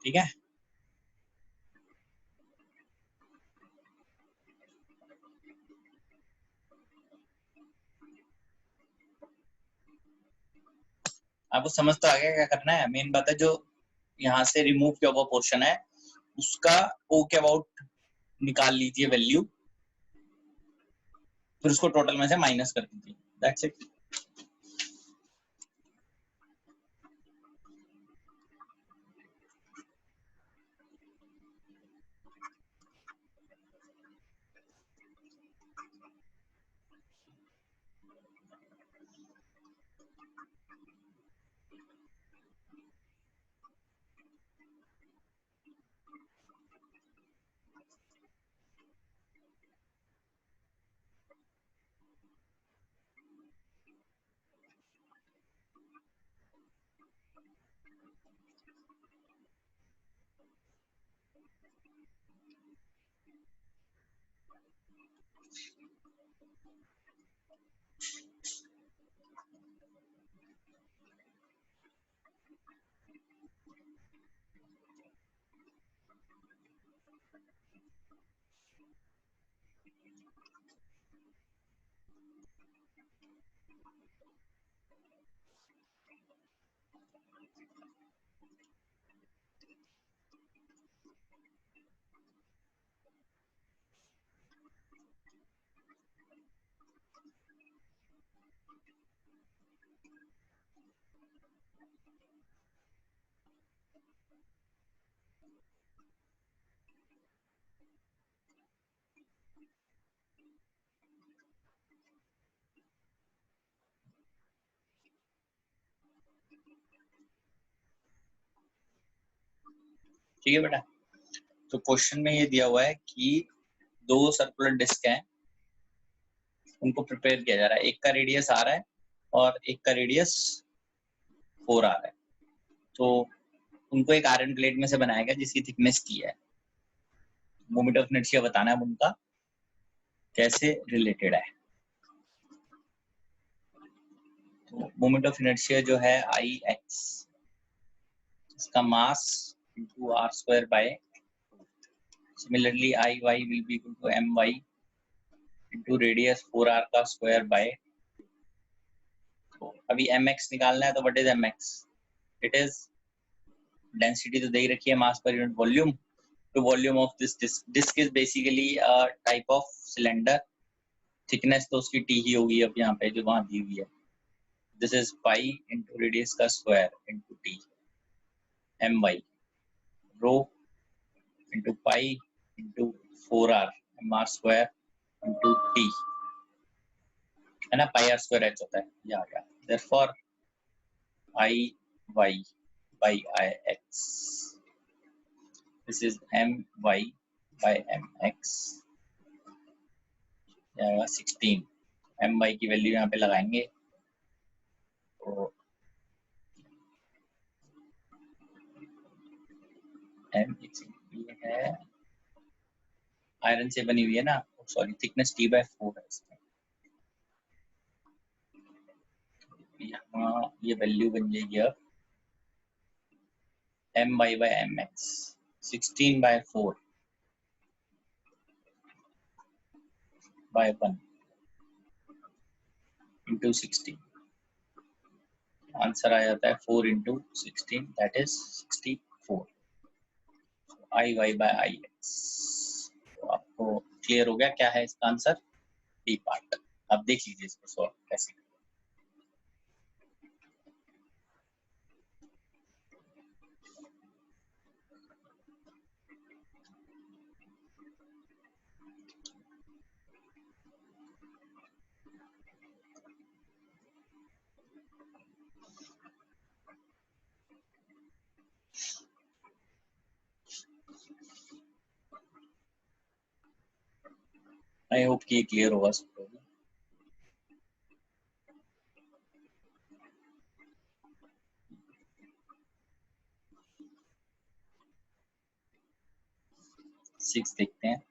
ठीक है, आपको समझ तो आ गया क्या करना है। मेन बात है जो यहाँ से रिमूव किया हुआ पोर्शन है उसका ओ के अबाउट निकाल लीजिए वैल्यू, फिर उसको टोटल में से माइनस कर दीजिए, दैट्स इट। ठीक है बेटा, तो क्वेश्चन में ये दिया हुआ है कि दो सर्कुलर डिस्क हैं, उनको प्रिपेयर किया जा रहा है, एक का रेडियस आ रहा है और एक का रेडियस 4 आ रहा है, तो उनको एक आयरन प्लेट में से बनाया गया जिसकी थिकनेस T है। मोमेंट ऑफ इनर्शिया बताना है उनका कैसे रिलेटेड है। तो मोमेंट ऑफ इनर्शिया जो है Ix, इसका मास into r² by, similarly Iy will be equal to my into radius 4r का स्क्वायर बाय। तो अभी mx निकालना है, तो what is mx? It is density तो दे ही रखी है, मास पर यूनिट वॉल्यूम, तो volume of this disc is basically a type of cylinder, thickness तो उसकी t ही होगी अब यहाँ पे जो वहां दी हुई है। This is pi into radius का square into t, my rho into pi into 4r mr square into t, है ना, पाई r स्क्वायर h होता है, ये आ गया। therefore Iy by Ix, this is my by mx, 16। my की value यहाँ पे लगाएंगे, तो m ये है आयरन से बनी हुई है ना, सॉरी थिकनेस T/4 है इसमें, यहाँ ये वैल्यू बन जाएगी अब my by mx 16/4 by 1 into 16, answer आ जाता है 4 into 16 that is 64। Iy by Ix, तो आपको क्लियर हो गया क्या है इसका आंसर? D part. अब देख लीजिए इसको सॉल्व कैसे। आई होप कि ये क्लियर होगा सबको। 6 देखते हैं।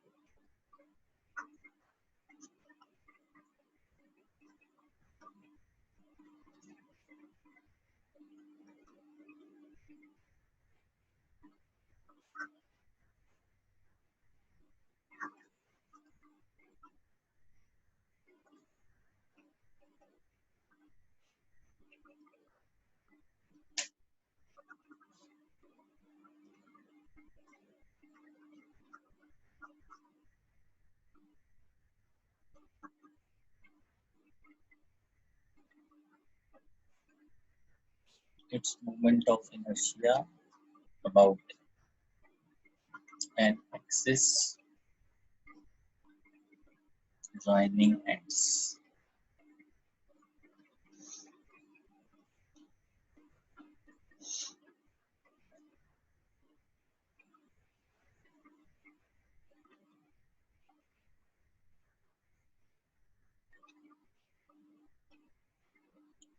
Its moment of inertia about an axis joining ends।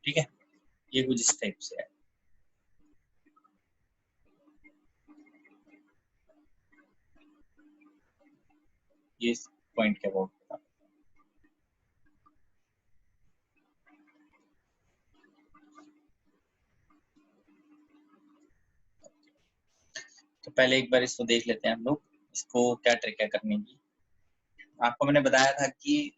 ठीक है, ये कुछ इस टाइप से है। ये पॉइंट के अबाउट था। तो पहले एक बार इसको देख लेते हैं हम लोग, इसको क्या ट्रिक है करने की। आपको मैंने बताया था कि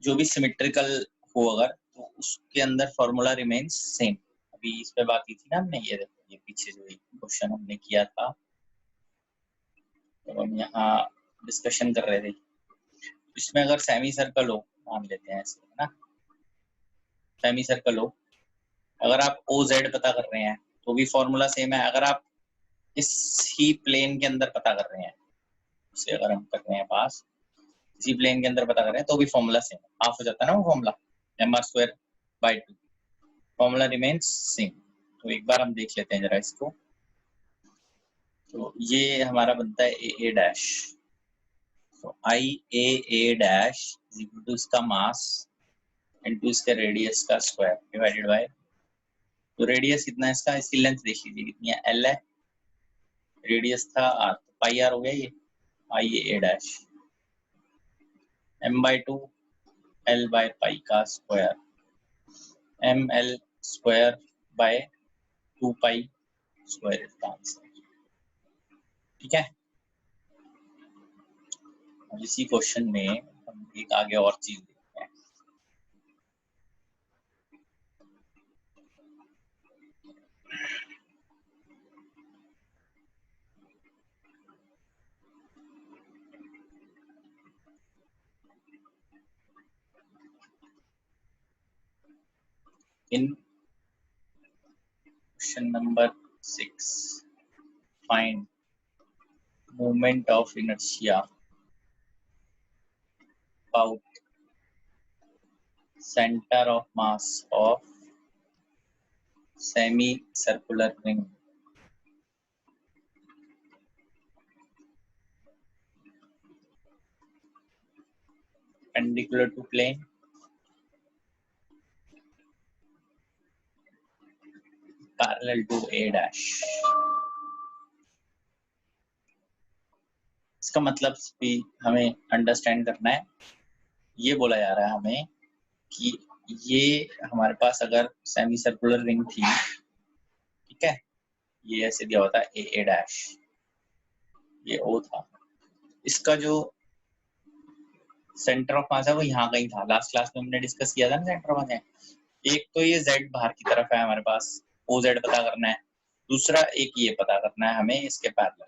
जो भी सिमेट्रिकल हो अगर, तो उसके अंदर फॉर्मूला रिमेन्स सेम। अभी इस पे बात की थी ना हमने, ये देखो ये पीछे जो क्वेश्चन हमने किया था, तो हम यहाँ डिस्कशन कर रहे थे। इसमें अगर सेमी सर्कल हो, मान लेते हैं ऐसे, है ना, सेमी सर्कल हो, अगर आप ओ जेड पता कर रहे हैं तो भी फॉर्मूला सेम है। अगर आप इस ही प्लेन के अंदर पता कर रहे हैं, उसे अगर हम कर रहे हैं पास, इसी प्लेन के अंदर पता कर रहे हैं, तो भी फॉर्मूला सेम है। हाफ हो जाता है ना वो formula, mr²/2, formula remains same. तो एक बार हम देख लेते हैं जरा इसको। तो ये हमारा बनता है ए डैश, तो I A dash is equal to इसका मास इनटू इसका रेडियस का स्क्वायर डिवाइडेड बाय, तो रेडियस कितना है इसका, इसकी लेंथ देख लीजिए कितनी है, एल है, रेडियस था आर, तो पाई आर हो गया ये I A dash, m/2 L by pi का square, M L square by 2 pi square इसका आंसर। ठीक है, इसी क्वेश्चन में हम एक आगे और चीज देखते हैं। In question number 6, find moment of inertia about center of mass of semicircular ring perpendicular to plane parallel to A dash। इसका मतलब भी हमें अंडरस्टैंड करना है। ये बोला जा रहा है हमें कि ये हमारे पास अगर सेमी सर्कुलर रिंग थी, ठीक है, ये ऐसे दिया होता है ए डैश, ये ओ था, इसका जो सेंटर ऑफ मास है वो यहाँ कहीं था। लास्ट क्लास में हमने डिस्कस किया था ना सेंटर ऑफ मास। एक तो ये z बाहर की तरफ है हमारे पास, ओ जेड पता करना है, दूसरा एक ये पता करना है हमें इसके पैरेलल,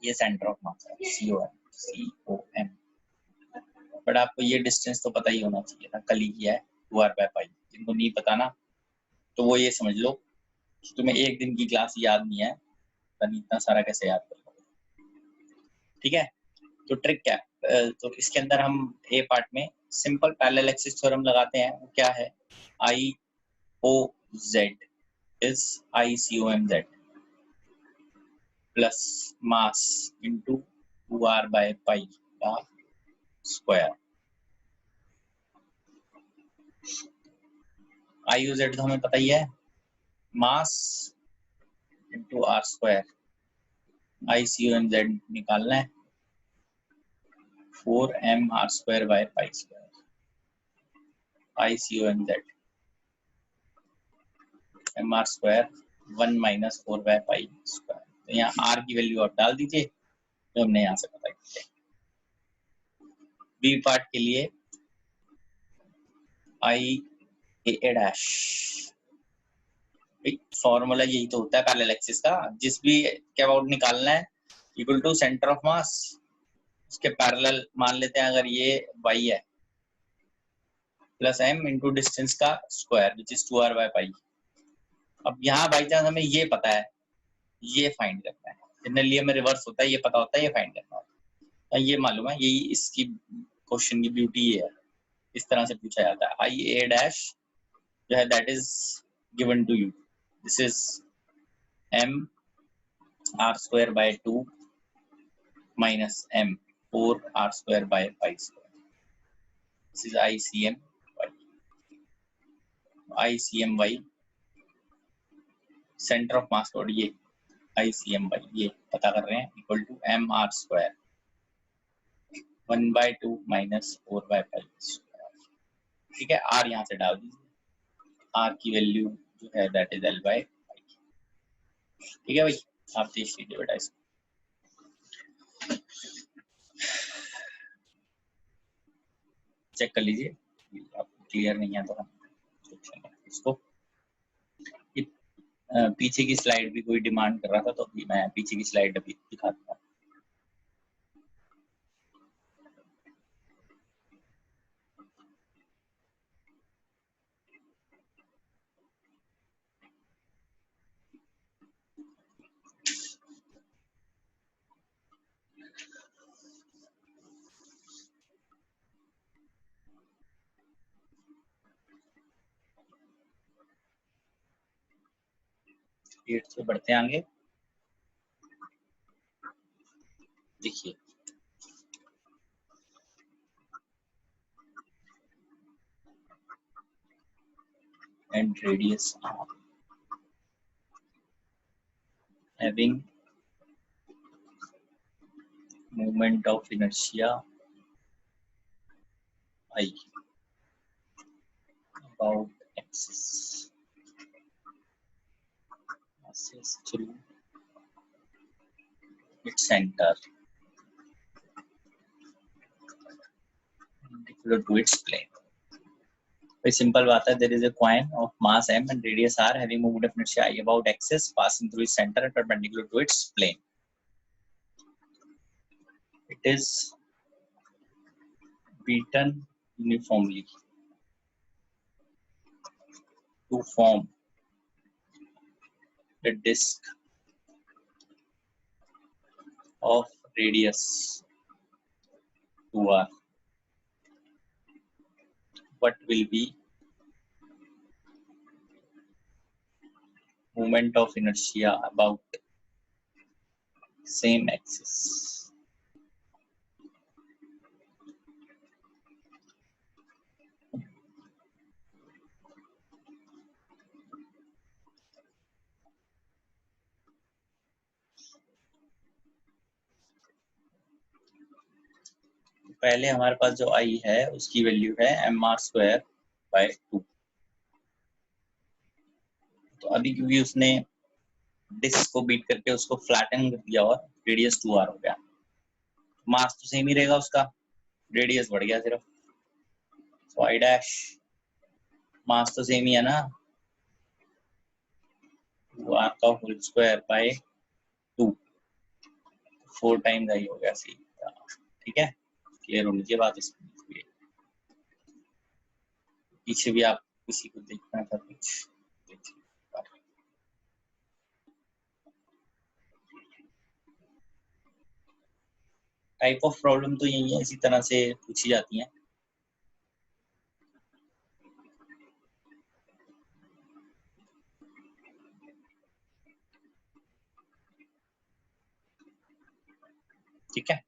ये सेंटर ऑफ मास है COM। बट आपको ये डिस्टेंस तो पता ही होना चाहिए था, कल ही किया है 2r/π। जिनको नहीं पता ना, तो वो ये समझ लो कि तुम्हें एक दिन की क्लास याद नहीं है, इतना सारा कैसे याद कर लो। ठीक है, तो ट्रिक क्या है, तो इसके अंदर हम ए पार्ट में सिंपल पैरेलल एक्सिस थ्योरम लगाते हैं। वो क्या है, IOZ is ICOMZ plus mass into 2r/π का स्क्वायर। IOZ तो हमें पता ही है, mass into R square, ICOMZ निकालना है 4mr² by pi square. ICOMZ mr² 1 - 4 by pi square. तो यहाँ r की वैल्यू आप डाल दीजिए जो हमने यहाँ से पता किया। बी पार्ट के लिए IA डैश, फॉर्मूला यही तो होता है पैरेलल एक्सिस का। जिस भी क्या अबाउट निकालना है equal to centre of mass, उसके पैरेलल मान लेते हैं अगर ये y है प्लस m इंटू डिस्टेंस का square which is 2r by pi. अब यहाँ बाई चांस हमें ये पता है, ये फाइंड करना है, जनरली हमें रिवर्स होता है, ये पता होता है, ये फाइंड करना होता है, ये मालूम है। यही इसकी क्वेश्चन की ब्यूटी है, इस तरह से पूछा जाता है। IA डैश जो है that is given to you, this is mr² by 2 minus m 4r² by pi square. This is ICMY centre of mass load, ये ICMY ये पता कर रहे हैं equal to mr² 1/2 minus 4 by pi square। ठीक है, r यहाँ से डाल दीजिए, r की वैल्यू जो है that is L by pi. ठीक है भाई, आप देख लीजिए बेटा इसको। चेक कर लीजिए, आपको क्लियर नहीं है तो हम इसको। पीछे की स्लाइड भी कोई डिमांड कर रहा था तो अभी मैं पीछे की स्लाइड अभी दिखाता हूँ। एट से बढ़ते आगे, देखिए and radius R having moment of inertia I about axis passes through its center perpendicular to its plane। very simple बात है, there is a coin of mass m and radius r having moment of inertia I about axis passing through its center and perpendicular to its plane। it is beaten uniformly to form the disk of radius 2r। what will be moment of inertia about same axis। पहले हमारे पास जो I है उसकी value है mr² by 2। तो अभी क्योंकि उसने डिस्क को बीट करके उसको फ्लैटन कर दिया और रेडियस 2r हो गया, मास तो सेम ही रहेगा उसका, रेडियस बढ़ गया सिर्फ। तो I डैश मास तो सेम ही है ना, वो r का whole square by 2, 4 times I हो गया सी। ठीक है, क्लियर होनी चाहिए बात इसमें। पीछे भी आप किसी को देखना था कुछ, टाइप ऑफ प्रॉब्लम तो यही है, इसी तरह से पूछी जाती हैं। ठीक है,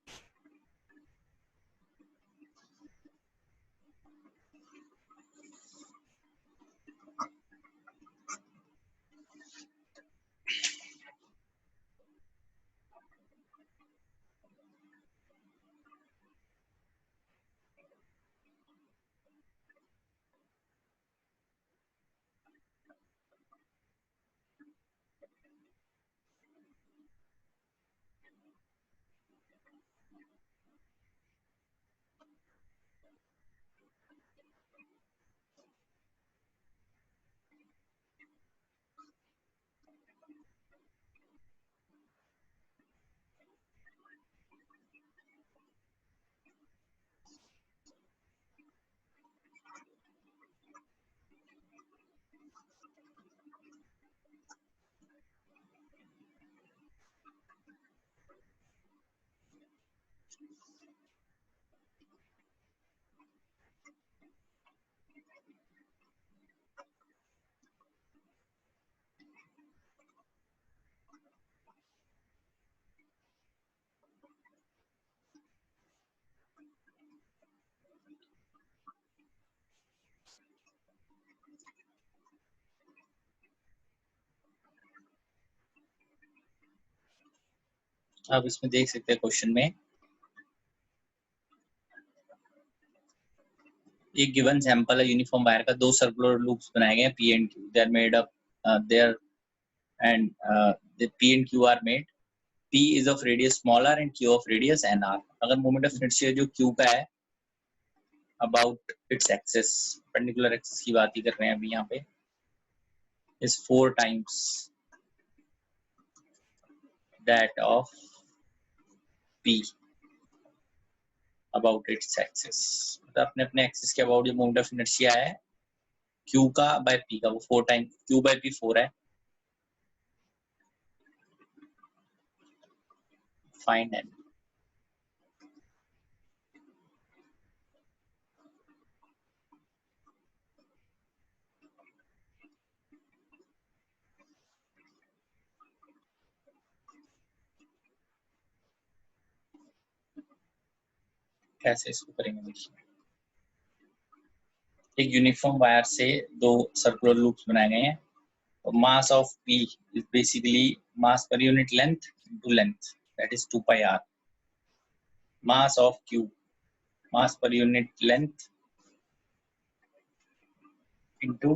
आप इसमें देख सकते हैं क्वेश्चन में एक गिवन सैंपल है यूनिफॉर्म वायर का, 2 सर्कुलर लूप्स बनाए गए हैं P and Q, they are made up there and the P and Q are made, P is of radius smaller and Q of radius nr. अगर moment of inertia जो Q का है about its axis, perpendicular axis की बात ही कर रहे हैं अभी यहाँ पे, is 4 times that of P about its axis. मतलब अपने अपने एक्सिस के अबाउट जो मोमेंट ऑफ इनर्शिया है Q का by P का, वो 4 टाइम Q by P 4 है. Find n. कैसे इसको करेंगे देखिए, एक यूनिफॉर्म वायर से 2 सर्कुलर लूप्स बनाए गए हैं और mass of P is basically mass per unit length into length, that is 2 pi r. Mass of Q, mass per unit length into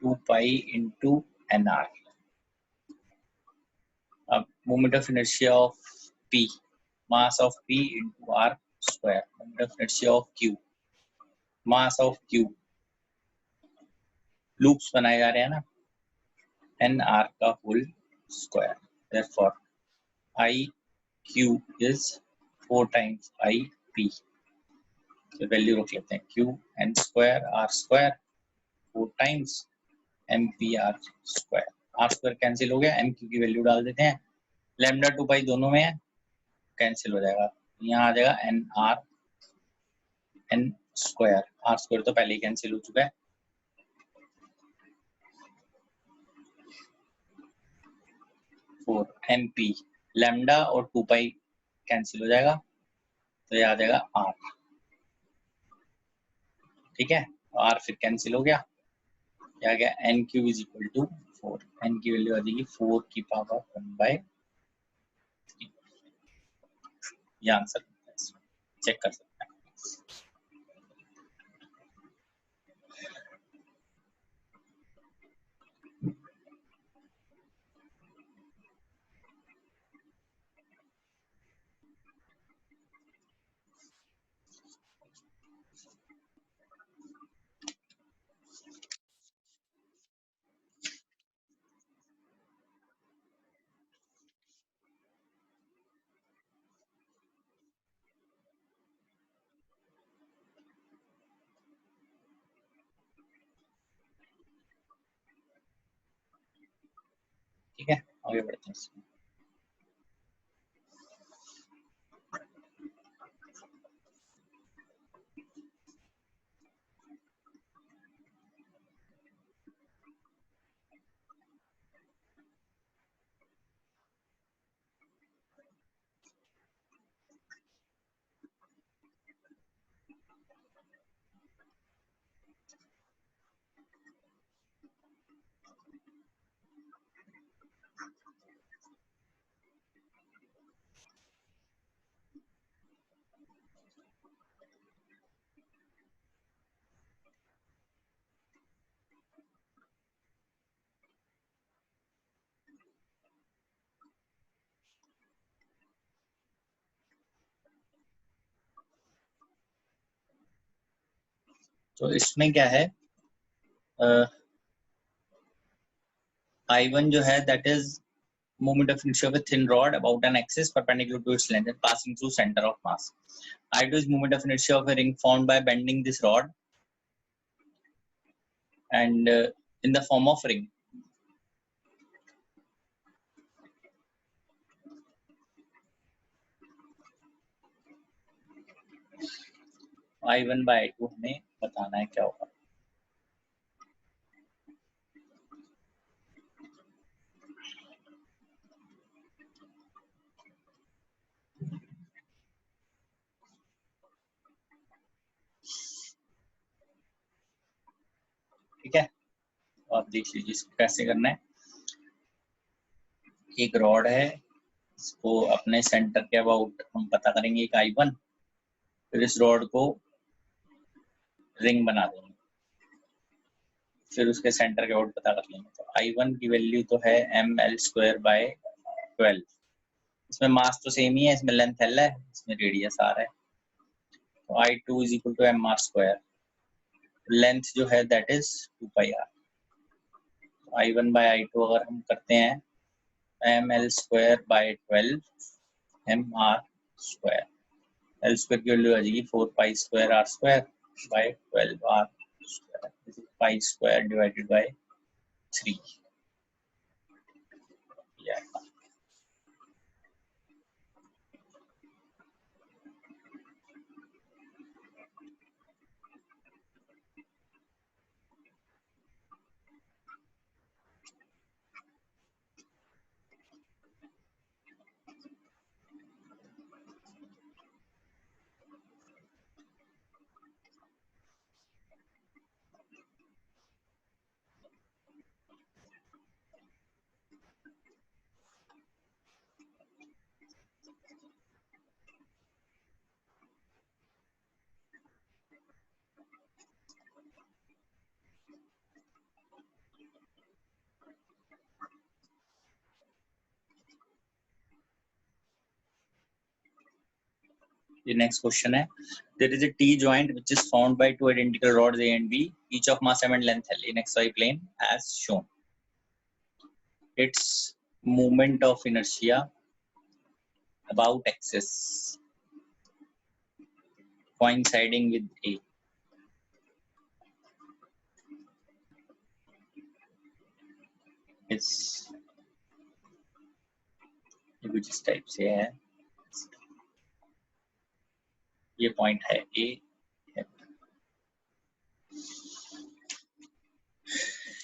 2 pi into nr. अब moment of inertia of P, mass of P into r square, moment of inertia of Q, mass of Q, loops बनाए जा रहे हैं ना, nr का whole square. Therefore I Q is 4 times I P. तो value रख लेते हैं, Q n square r square 4 times m p r square. r square cancel हो गया, m q की वैल्यू डाल देते हैं, लैम्डा 2 पाई दोनों में है, कैंसिल हो जाएगा, यहाँ आ जाएगा n r n square, r square तो पहले ही कैंसिल हो चुका है, फोर एम पी, लैम्डा और 2 पाई कैंसिल हो जाएगा, तो ये आ जाएगा r. ठीक है, r फिर कैंसिल हो गया, क्या गया, N Q is equal to 4, N की वैल्यू आ जाएगी 4 की पावर 1/3. ये आंसर चेक कर सकते हैं. ठीक है, आगे बढ़ते हैं. तो इसमें क्या है, I1 जो है that is moment of inertia of a thin rod about an axis perpendicular to its length and passing through center of mass. I2 is moment of inertia of a ring formed by bending this rod and in the form of ring. I1 by I2 हमें बताना है क्या होगा. ठीक है, तो आप देख लीजिए इसको कैसे करना है. एक रॉड है, इसको अपने सेंटर के अबाउट हम पता करेंगे एक I1, फिर इस रॉड को रिंग बना देंगे, फिर उसके सेंटर के अबाउट पता कर लेंगे। तो I1 की वैल्यू तो है ml²/12। इसमें मास तो सेम ही है, इसमें लेंथ L है, इसमें रेडियस R है। तो I2 is equal to mr²। Length जो है दैट इज 2πr। I1/I2 अगर हम करते हैं ml²/12 mr²। L स्क्वायर की वैल्यू आ जाएगी 4π²r²/12r²। This is π² divided by 3। The next question है, there is a T joint which is formed by two identical rods A and B, each of mass m and length L in xy plane as shown. Its moment of inertia about axis coinciding with A is कुछ इस type से है। ये point है A है,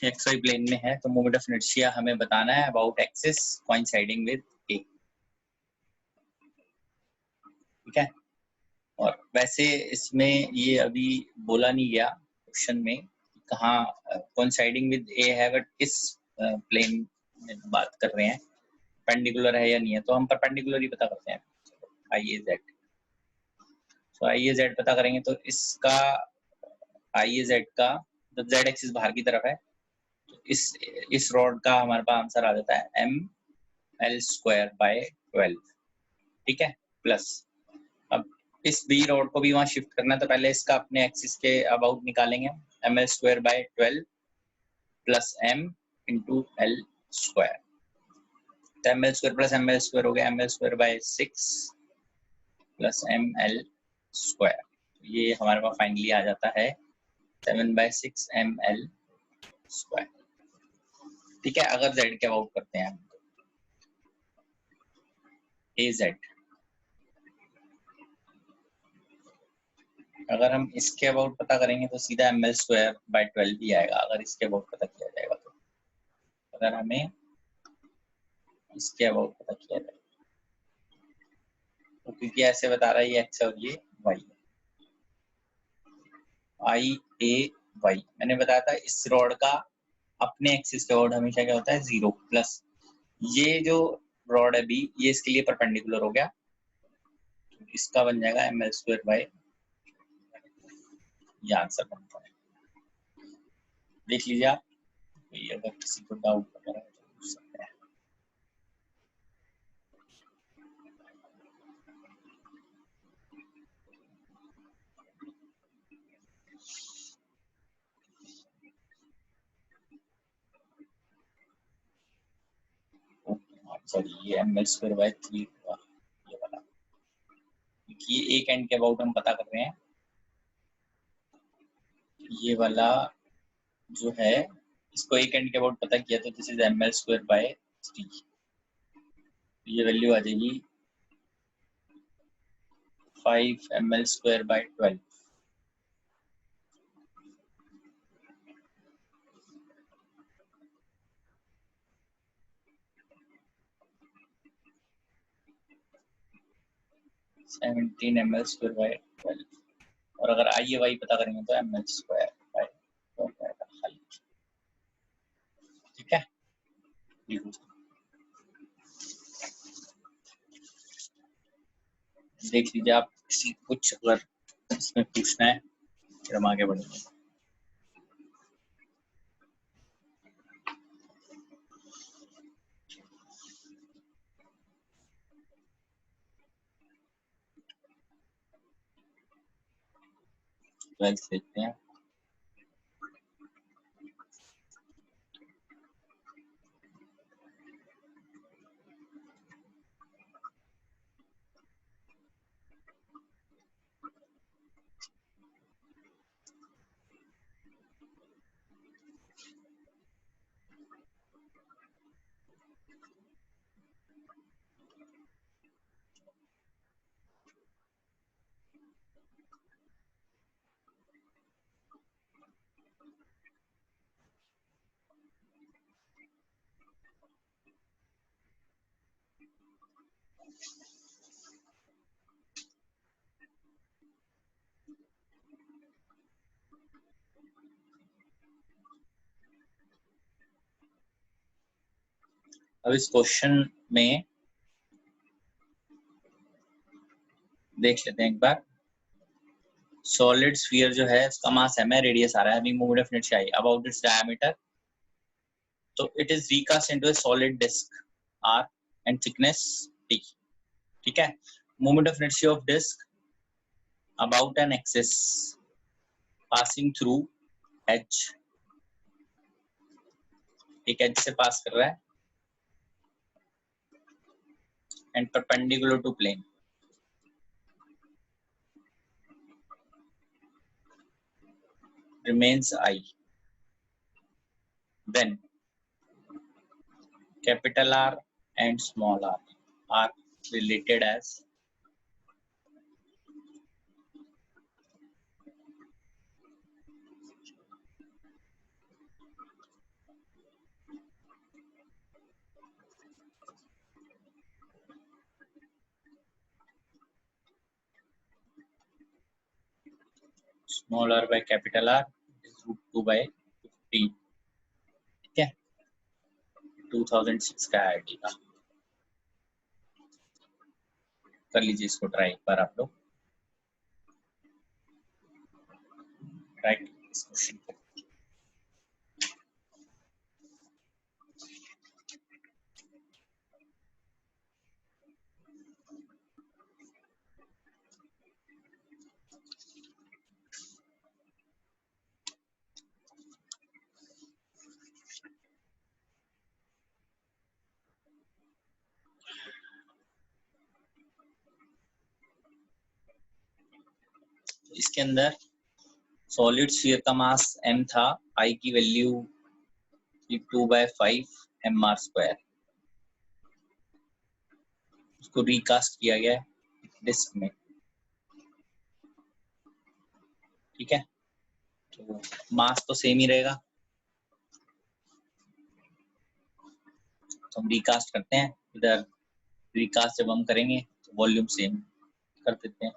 XY plane में है। तो मोमेंट ऑफ इनर्शिया हमें बताना है about axis coinciding with A, ठीक है। और वैसे इसमें ये अभी बोला नहीं गया क्वेश्चन में कहाँ कोइंसाइडिंग विद A है, बट किस प्लेन में बात कर रहे हैं, परपेंडिकुलर है या नहीं है। तो हम परपेंडिकुलर ही पता करते हैं, IAZ। तो IAZ पता करेंगे तो इसका IAZ का जब Z एक्सिस बाहर की तरफ है तो इस रॉड का हमारे पास आंसर आ जाता है ml²/12, ठीक है। प्लस अब इस B रॉड को भी वहां शिफ्ट करना है तो पहले इसका अपने एक्सिस के अबाउट निकालेंगे, ml²/12 plus m into L²। तो ml² प्लस ml² हो गया ml²/6 प्लस ml²। ये हमारे पास फाइनली आ जाता है 7/6 ml², ठीक है। अगर Z के अबाउट करते हैं AZ, अगर हम इसके अबाउट पता करेंगे तो सीधा ml²/12 भी आएगा अगर इसके अबाउट पता किया जाएगा तो। अगर हमें इसके अबाउट पता किया जाएगा तो क्योंकि ऐसे बता रहा है ये x और ये y है, IAY। मैंने बताया था इस रॉड का अपने एक्सिस के अबाउट हमेशा क्या होता है 0 प्लस ये जो रॉड है B, ये इसके लिए परपेंडिकुलर हो गया तो इसका बन जाएगा ml²/, ये आंसर बनता है। देख लीजिए आप, ये अगर किसी को डाउट वगैरह है तो पूछ सकते हैं। सॉरी, ये ml²/3 हुआ ये वाला, क्योंकि ये एक एंड के अबाउट हम पता कर रहे हैं। ये वाला जो है इसको एक एंड के अबाउट पता किया तो दिस इज ml²/3। ये वैल्यू आ जाएगी 5 ml²/12। (17 ml²/12) और अगर IAY पता करेंगे तो ml²/4, ठीक है। देख लीजिए आप, किसी कुछ अगर इसमें पूछना है फिर हम आगे बढ़ेंगे। ट्वेल्थ देखते हैं। अब इस क्वेश्चन में देख लेते हैं एक बार। सॉलिड स्फीयर जो है इसका मास m है, रेडियस आ रहा है, अभी moment of inertia I about its diameter, तो it is recast into a solid disc r and thickness t। ठीक है, moment of inertia of disc about an axis passing through edge, एक edge से pass कर रहा है and perpendicular to plane, remains I, then capital R and small r are related as small r by capital R is √2 by 15। ठीक है, 2006 का IIT का, कर लीजिए इसको ट्राई एक बार आप लोग, ट्राई इस क्वेश्चन को। इसके अंदर सॉलिड स्फीयर का मास m था, I की वैल्यू 2/5 mr², उसको रिकास्ट किया गया है डिस्क में। ठीक है, तो मास तो सेम ही रहेगा, तो हम रिकास्ट करते हैं इधर। रिकास्ट जब हम करेंगे तो वॉल्यूम सेम कर देते हैं,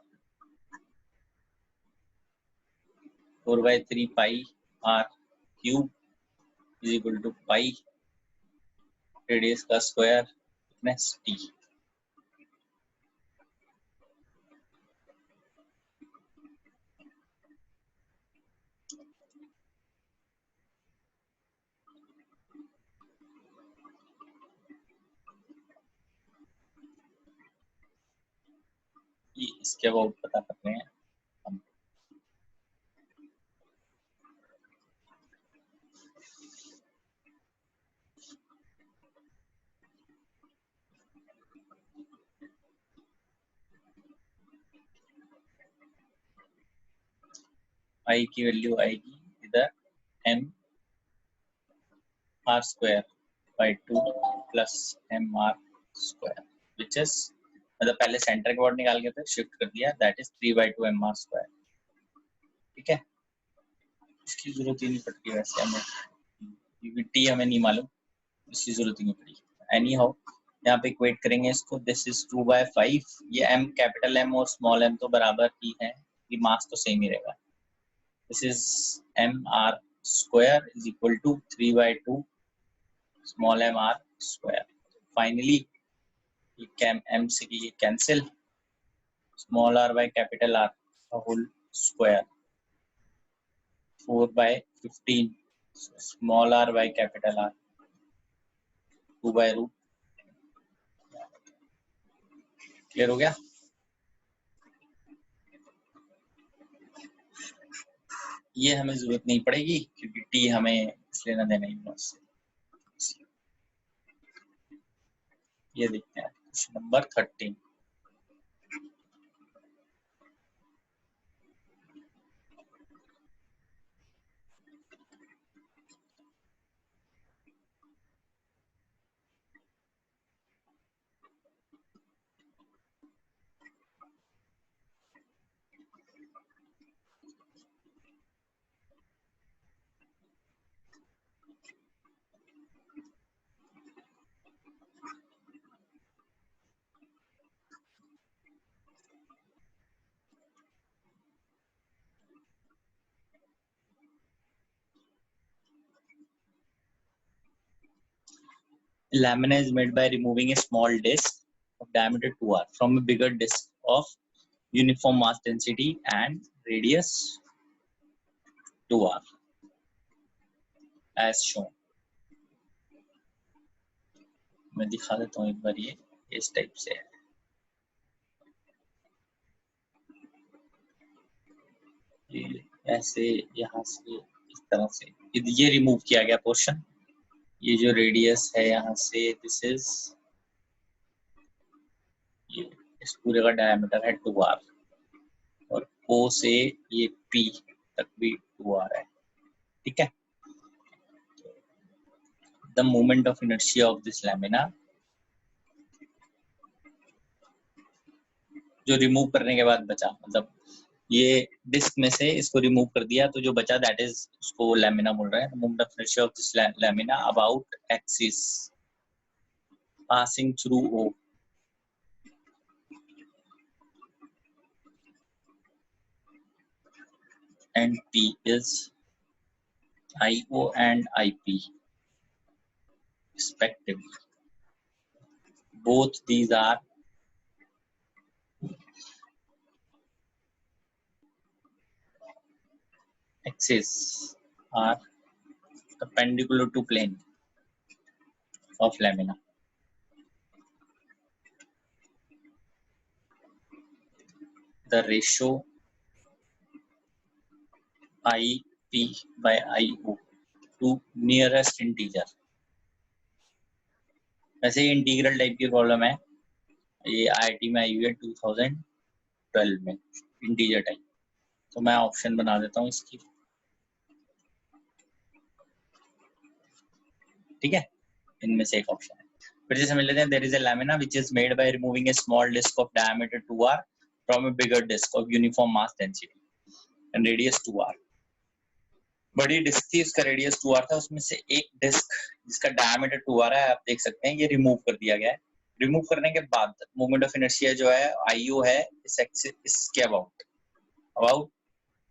4/3 pi r cube is equal to pi radius का स्क्वायर थिकनेस t। इसके अबाउट पता कर रहे हैं हम। I की वैल्यू आएगी इधर mr² by 2 plus mr² which is, मतलब पहले सेंटर के वर्ड निकाल के फिर शिफ्ट कर दिया, दैट इज 3/2 mr²। ठीक है, इसकी जरूरत ही नहीं पड़ती वैसे हमें, क्योंकि t हमें नहीं मालूम, इसकी जरूरत ही नहीं पड़ी। एनी हाउ यहाँ पे इक्वेट करेंगे इसको, दिस इज 2/5, ये m कैपिटल M और स्मॉल m तो बराबर ही है, ये मास तो सेम ही रहेगा। This is mr² is equal to 3/2 small mr²। Finally m से ये cancel, small r by capital R whole square 4 by 15 small r by capital R 2 by root. Clear हो गया? ये हमें जरूरत नहीं पड़ेगी क्योंकि टी हमें लेना देना ही है उससे। ये देखते हैं question number 13। Lamina is made by removing a small disc of diameter 2r from a bigger disc of uniform mass density and radius 2r as shown। मैं दिखा देता हूँ एक बार, ये इस टाइप से है। ये ऐसे यहाँ से इस तरह से ये रिमूव किया गया पोर्शन। ये जो रेडियस है यहाँ से दिस इज, ये इस पूरे का डायमीटर है 2r और O से ये P तक भी 2r है। ठीक है, the moment of inertia of this lamina, जो रिमूव करने के बाद बचा, मतलब ये डिस्क में से इसको रिमूव कर दिया तो जो बचा दैट इज, उसको लैमिना बोल रहे हैं। Moment of inertia of this lamina about axis passing through O and P is IO and IP respectively. Both these are axes are perpendicular to plane of lamina. The ratio IP by IO to nearest integer। वैसे ये integral type की problem है, ये IIT में आई हुई है 2012 में, integer type. तो मैं ऑप्शन बना देता हूँ इसकी। ठीक है, इनमें से एक ऑप्शन है। फिर से समझ लेते हैं। There is a lamina which is made by removing a small disc of diameter 2r from a bigger disc of uniform mass density and radius 2r। बड़ी डिस्क थी, उसका रेडियस 2r था, उसमें से एक डिस्क जिसका डायमीटर 2r है, आप देख सकते हैं ये रिमूव कर दिया गया है। रिमूव करने के बाद मोमेंट ऑफ इनर्शिया जो है IO है इस एक्सिस, इसके about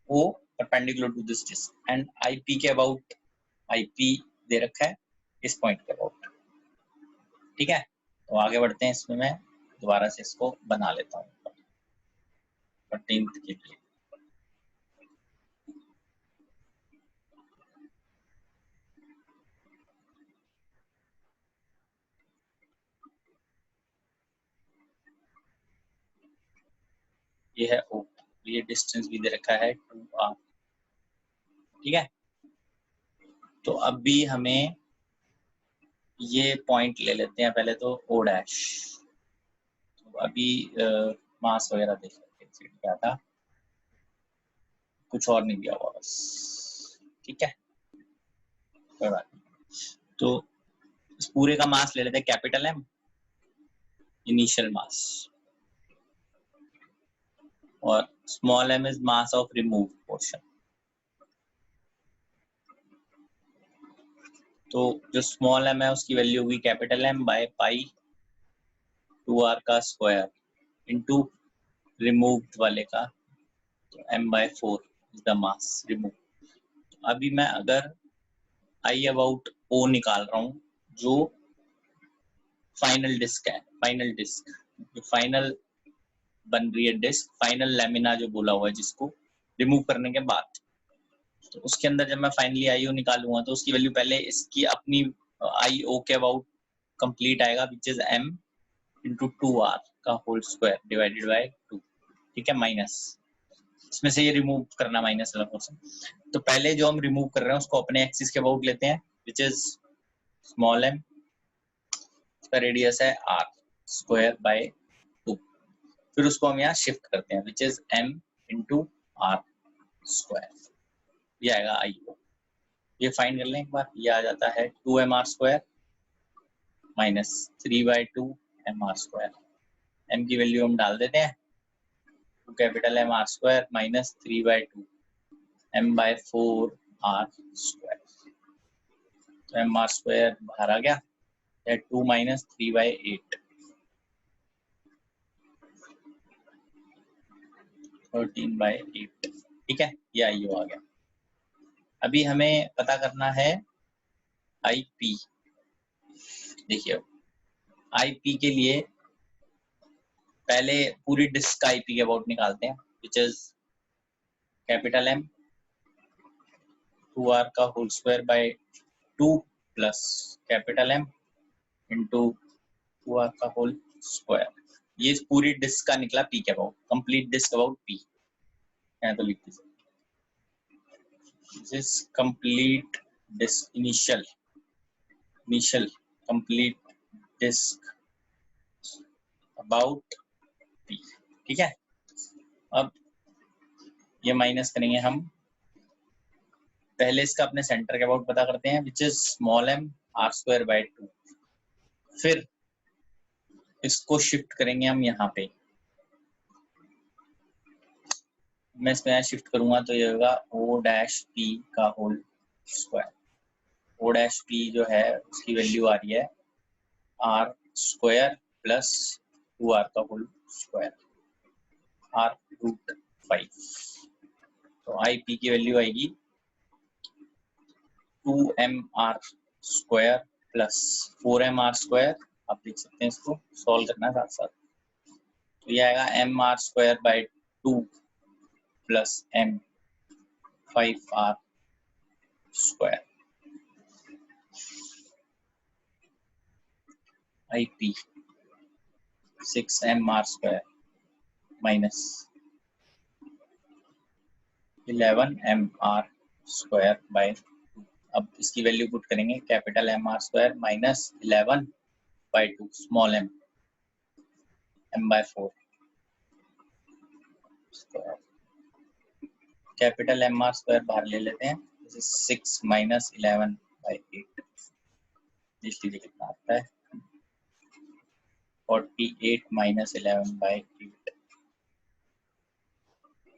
O perpendicular to this disc and IP के अबाउट, IP दे रखा है इस पॉइंट के अबाउट। ठीक है, तो आगे बढ़ते हैं। इसमें मैं दोबारा से इसको बना लेता हूँ 13th के लिए। ये है O, ये डिस्टेंस भी दे रखा है 2r। ठीक है, तो अब भी हमें ये पॉइंट ले लेते हैं पहले तो O डैश। तो अभी मास वगैरह देख लेते हैं क्या था, कुछ और नहीं दिया हुआ बस। ठीक है, कोई बात नहीं। तो इस पूरे का मास ले लेते हैं कैपिटल M, इनिशियल मास, और small m is mass of remove portion. तो जो स्मॉल m है उसकी वैल्यू होगी capital M by pi 2r का स्क्वायर इनटू रिमूव्ड वाले का, तो m/4 is the mass remove. अभी मैं अगर I अबाउट O निकाल रहा हूँ जो फाइनल डिस्क है, फाइनल डिस्क जो फाइनल बन रही है डिस्क, फाइनल लेमिना जो बोला हुआ है जिसको रिमूव करने के बाद, तो उसके अंदर जब मैं फाइनली आईओ निकालूंगा तो उसकी वैल्यू पहले इसकी अपनी आईओ के अबाउट कंप्लीट आएगा, which is m into 2r का होल स्क्वायर डिवाइडेड बाय 2, ठीक है, माइनस इसमें से ये रिमूव करना माइनस वाला पोर्शन। तो पहले जो हम रिमूव कर रहे हैं उसको अपने एक्सिस के अबाउट लेते हैं, विच इज स्मॉल m, उसका रेडियस है r स्क्वायर बाय 2, फिर उसको हम यहाँ शिफ्ट करते हैं, which is m into r square, ये आएगा आईओ। ये फाइंड कर लें एक बार, ये आ जाता है 2mr square minus 3/2 mr square, m की वैल्यू हम डाल देते हैं, two capital m r square minus 3/2 m/4 r square, तो m r स्क्वायर बाहर आ गया, 2 माइनस 3/8 13/8, ठीक है, ये आईओ आ गया। अभी हमें पता करना है आईपी। देखिए आईपी के लिए पहले पूरी डिस्क का आईपी के अबाउट निकालते हैं, which is capital M 2r का whole square by 2 plus capital M into 2r का होल स्क्वायर, ये पूरी डिस्क का निकला पी के about, complete disc about P, यहाँ तो लिख दीजिए, this is complete disc initial complete disc about P, ठीक है। अब ये माइनस करेंगे हम, पहले इसका अपने सेंटर के अबाउट पता करते हैं, which is small m r square by 2, फिर इसको शिफ्ट करेंगे हम यहाँ पे, मैं इसमें यहाँ शिफ्ट करूंगा तो ये होगा o डैश p का whole square, o dash p जो है उसकी वैल्यू आ रही है r स्क्वायर प्लस 2r का होल स्क्वायर r√5, तो IP की वैल्यू आएगी 2mr square plus 4mr square, आप देख सकते हैं इसको सॉल्व करना है साथ साथ, तो ये आएगा mr square by 2 plus m 5r square, IP 6mr square minus 11mr square by 2, अब इसकी वैल्यू पुट करेंगे, capital mr square minus 11/2 small m m/4 capital mr square बाहर ले लेते हैं, 6 माइनस 11/8, इसलिए कितना आता है 48 minus 11/8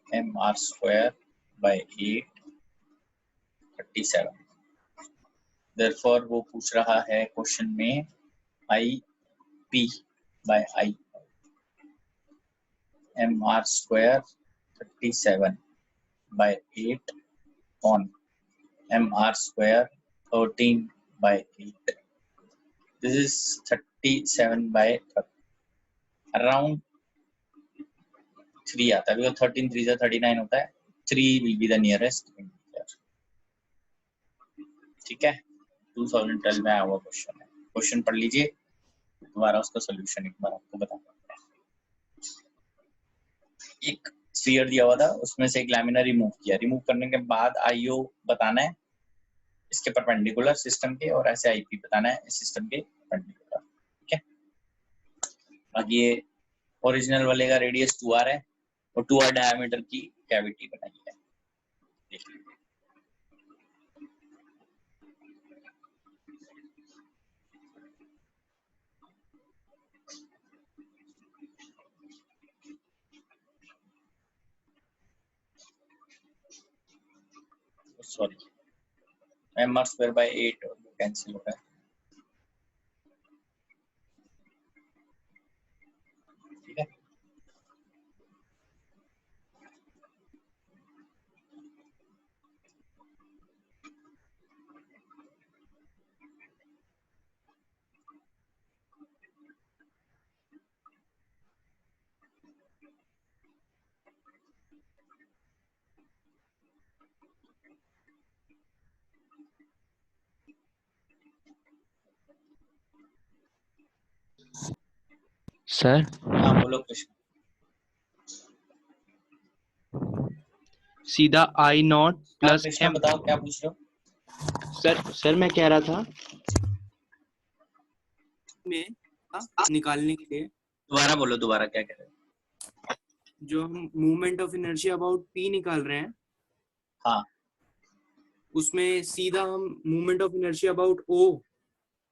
mr square by 8 37, therefore वो पूछ रहा है क्वेश्चन में IP by I, mr square 37 by 8 on mr square 13/8, this is 37/3, around 3 आता है, बिकॉज 13 3 से 39 होता है, 3 will be the nearest integer, ठीक है। 2012 में आया हुआ क्वेश्चन है, क्वेश्चन पढ़ लीजिए दोबारा, उसका सोल्यूशन एक बार आपको बताऊंगा। एक स्फीयर दिया हुआ था, उसमें से एक लैमिना रिमूव किया, रिमूव करने के बाद आईओ बताना है इसके परपेंडिकुलर सिस्टम के, और ऐसे आईपी बताना है इस सिस्टम के परपेंडिकुलर, ठीक है। बाकी ये ओरिजिनल वाले का रेडियस 2r है और 2r डायमीटर की कैविटी बनाई है, देख लीजिए। सॉरी mr स्क्वायर बाय 8 और कैंसिल हो रहा है, ठीक है। सर हाँ बोलो कृष्ण। सीधा आई नॉट हाँ प्लस कृष्णा एम। बताओ क्या पूछ रहे हो। सर मैं कह रहा था में निकालने के लिए दोबारा बोलो, दोबारा क्या कह रहे हो। जो हम movement of inertia about P निकाल रहे हैं, हाँ उसमें सीधा हम movement of inertia about O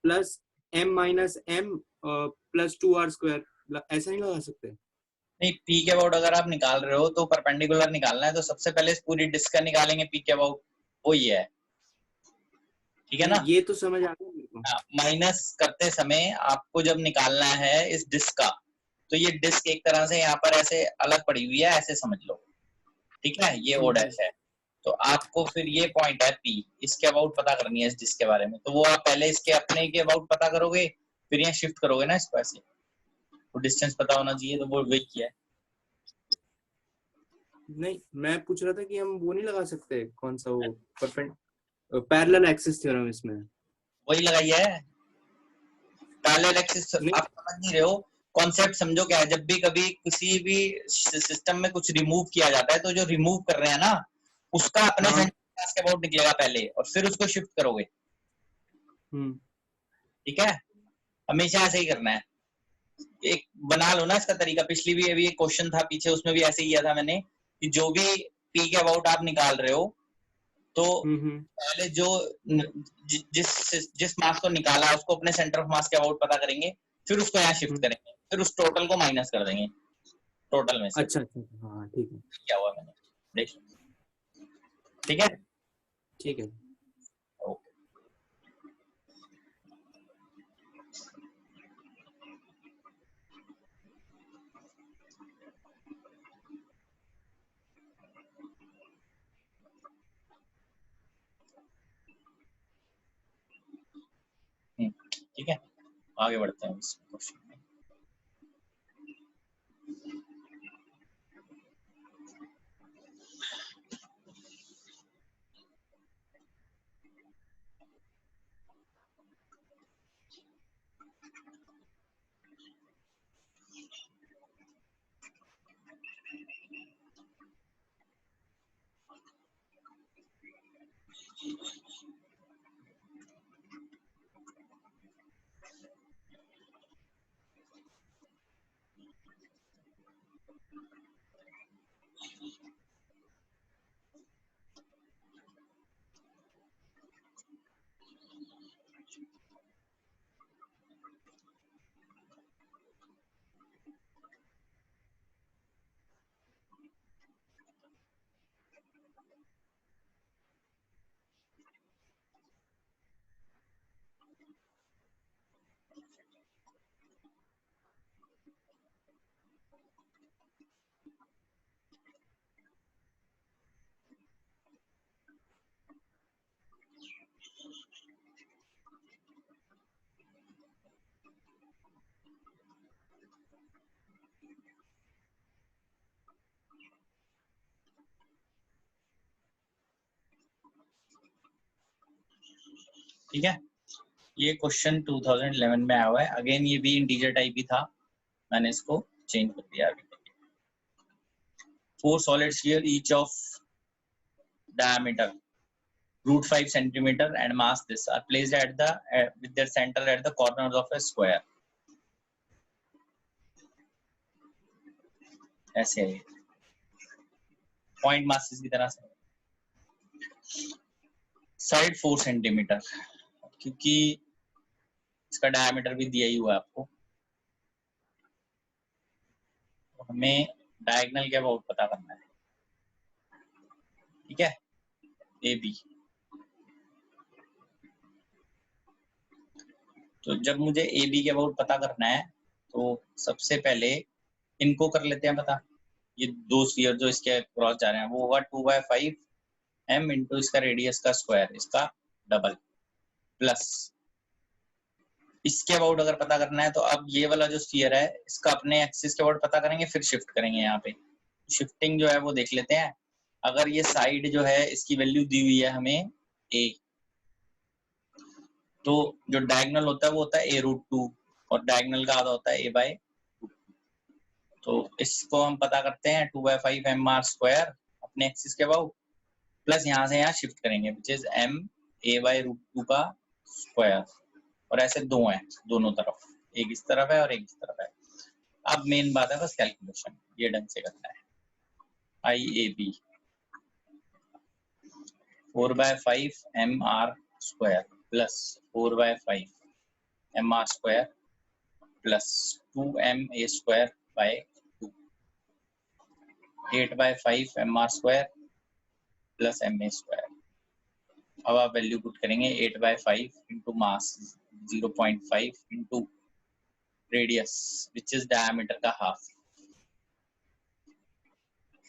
plus M minus M plus 2r² ऐसा नहीं लगा सकते? नहीं, पी के अबाउट अगर आप निकाल रहे हो तो परपेंडिकुलर निकालना है, तो सबसे पहले इस पूरी डिस्क का निकालेंगे पी के अबाउट, वो ही है, ठीक है नहीं, ना। ये तो समझ आ गया मेरे को। माइनस करते समय आपको जब निकालना है इस डिस्क का, तो ये डिस्क एक तरह से यहाँ पर ऐसे अलग पड़ी हुई है, ऐसे समझ लो, ठीक है, ये ओ डैश है। तो आपको फिर ये पॉइंट है पी, इसके अबाउट पता करनी है इस डिस्क के बारे में, तो वो आप पहले इसके अपने के अबाउट पता करोगे, फिर यहाँ शिफ्ट करोगे ना इसको ऐसे, तो डिस्टेंस पता होना चाहिए, तो वो वही किया है। नहीं, मैं पूछ रहा था कि हम वो नहीं लगा सकते, कौन सा वो पैरेलल एक्सिस थ्योरम इसमें? वही लगाई है पैरेलल एक्सिस। नहीं। आप समझ नहीं रहे हो कॉन्सेप्ट, समझो क्या है। जब भी कभी किसी भी सिस्टम में कुछ रिमूव किया जाता है, तो जो रिमूव कर रहे हैं ना, उसका अपने हाँ। सेंटर के अबाउट निकलेगा पहले, और फिर उसको शिफ्ट करोगे, ठीक है। हमेशा ऐसे ही करना है। एक बना लो ना इसका तरीका, पिछली भी अभी एक क्वेश्चन था पीछे, उसमें भी ऐसे ही किया था मैंने, कि जो भी पी के अबाउट आप निकाल रहे हो, तो पहले जो जिस जिस मास को निकाला उसको अपने सेंटर ऑफ मास के अबाउट पता करेंगे, फिर उसको यहाँ शिफ्ट करेंगे, फिर उस टोटल को माइनस कर देंगे टोटल में से। अच्छा अच्छा, हाँ ठीक है। क्या हुआ मैंने देख, ठीक है। ठीक है। ओके, ठीक है, आगे बढ़ते हैं इस क्वेश्चन में। ठीक है, ये क्वेश्चन 2011 में आया हुआ है, अगेन ये भी इंटीजर टाइप ही था, मैंने इसको चेंज कर दिया अभी। 4 solids here, each of diameter √5 centimeter and mass this are placed at the with their center at the corners of a square, ऐसे है पॉइंट मासेस की तरह से। साइड 4 सेंटीमीटर, क्योंकि इसका डायमीटर भी दिया ही हुआ है आपको, तो हमें डायगोनल के अबाउट पता करना है, ठीक है, ए बी। तो जब मुझे ए बी के अबाउट पता करना है, तो सबसे पहले इनको कर लेते हैं पता। ये दो स्फीयर जो इसके क्रॉस जा रहे हैं, वो होगा 2/5 m इंटू इसका रेडियस का स्क्वायर, इसका डबल, प्लस इसके अबाउट अगर पता करना है, तो अब ये वाला जो स्फीयर है इसका अपने एक्सिस के अबाउट पता करेंगे, फिर शिफ्ट करेंगे। यहाँ पे शिफ्टिंग जो है वो देख लेते हैं। अगर ये साइड जो है इसकी वैल्यू दी हुई है हमें a, तो जो डायगोनल होता है वो होता है a√2, और डायगोनल का आधा होता है a/√2, तो इसको हम पता करते हैं 2/5 mr² अपने एक्सिस के अबाउट, प्लस यहाँ से यहाँ शिफ्ट करेंगे विच इज m a/√2 का स्क्वायर, और ऐसे दो हैं दोनों तरफ, एक इस तरफ है और एक इस तरफ है। अब मेन बात है बस कैलकुलेशन, ये ढंग से करना है। IAB 4/5 mr² plus 4/5 mr² plus 2ma²/2 8/5 mr² plus ma²। अब आप वैल्यू पुट करेंगे 8/5 into mass 0.5 into radius which is diameter का हाफ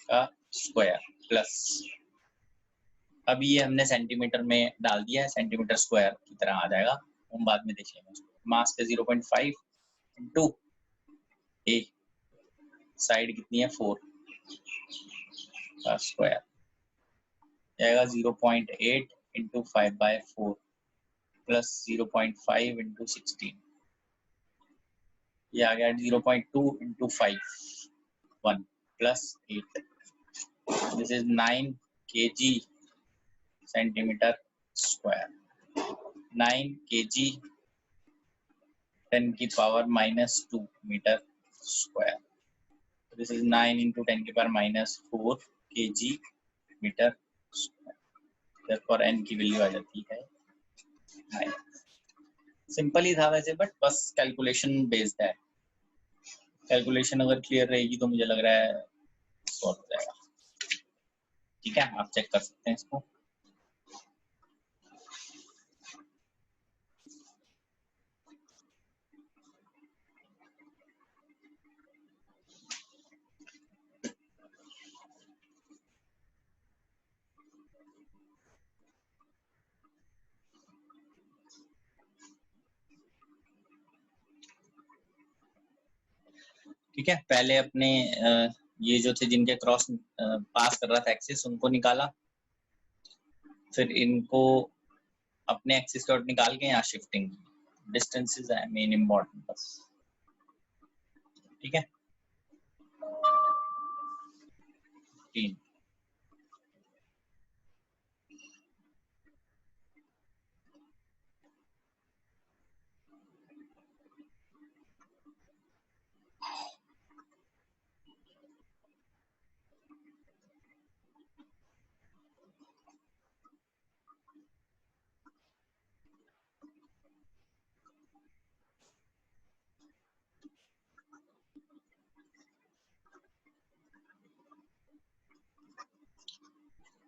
का स्क्वायर, प्लस अब ये हमने सेंटीमीटर में डाल दिया है, सेंटीमीटर स्क्वायर की तरह आ जाएगा, हम बाद में देख लेंगे। मास पे 0.5 इंटू ए साइड कितनी है 4 का स्क्वायर जाएगा 0.8 इंटू 5/4 प्लस 0.5 इंटू 16, ये आ गया 0.2 into 5 1 plus 8, this is 9 kg centimetre square, 9 kg 10 की power -2 metre square, this is 9 into 10 की power -4 kg metre square, therefore n की वैल्यू आ जाती है 9। सिंपल ही था वैसे, बट बस कैलकुलेशन बेस्ड है, कैलकुलेशन अगर क्लियर रहेगी तो मुझे लग रहा है सॉल्व हो जाएगा। ठीक है, आप चेक कर सकते हैं इसको। ठीक है, पहले अपने ये जो थे जिनके क्रॉस पास कर रहा था एक्सिस उनको निकाला, फिर इनको अपने एक्सिस के आउट निकाल के यहाँ शिफ्टिंग, डिस्टेंसेस है मेन इम्पोर्टेंट बस। ठीक है, 3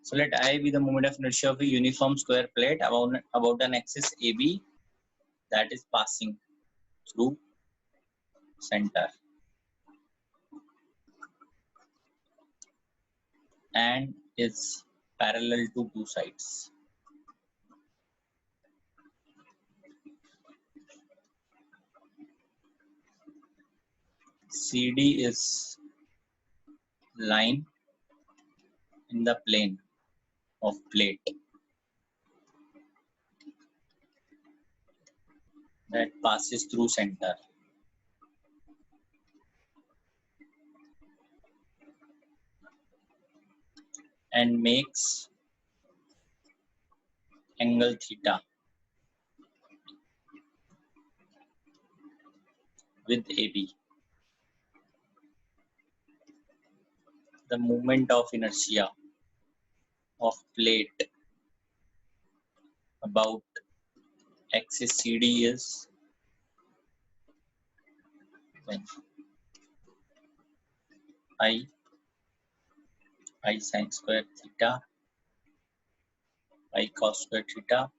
So let I be the moment of inertia of a uniform square plate about an axis AB that is passing through center and is parallel to two sides. CD is line in the plane of plate that passes through center and makes angle theta with AB. The moment of inertia of plate about axis CD is I sin square theta, I cos square theta,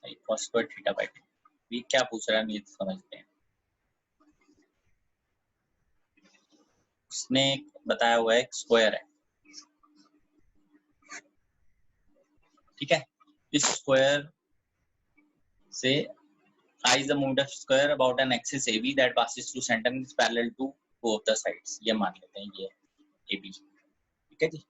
I cos square theta by 2। ये क्या पूछ रहा है ये समझते हैं। उसने बताया हुआ है एक स्क्वायर है, ठीक है, इस स्क्वायर से I is the moment of square about an axis AB that passes through center and is parallel to both the sides। ये मान लेते हैं ये AB, ठीक है जी।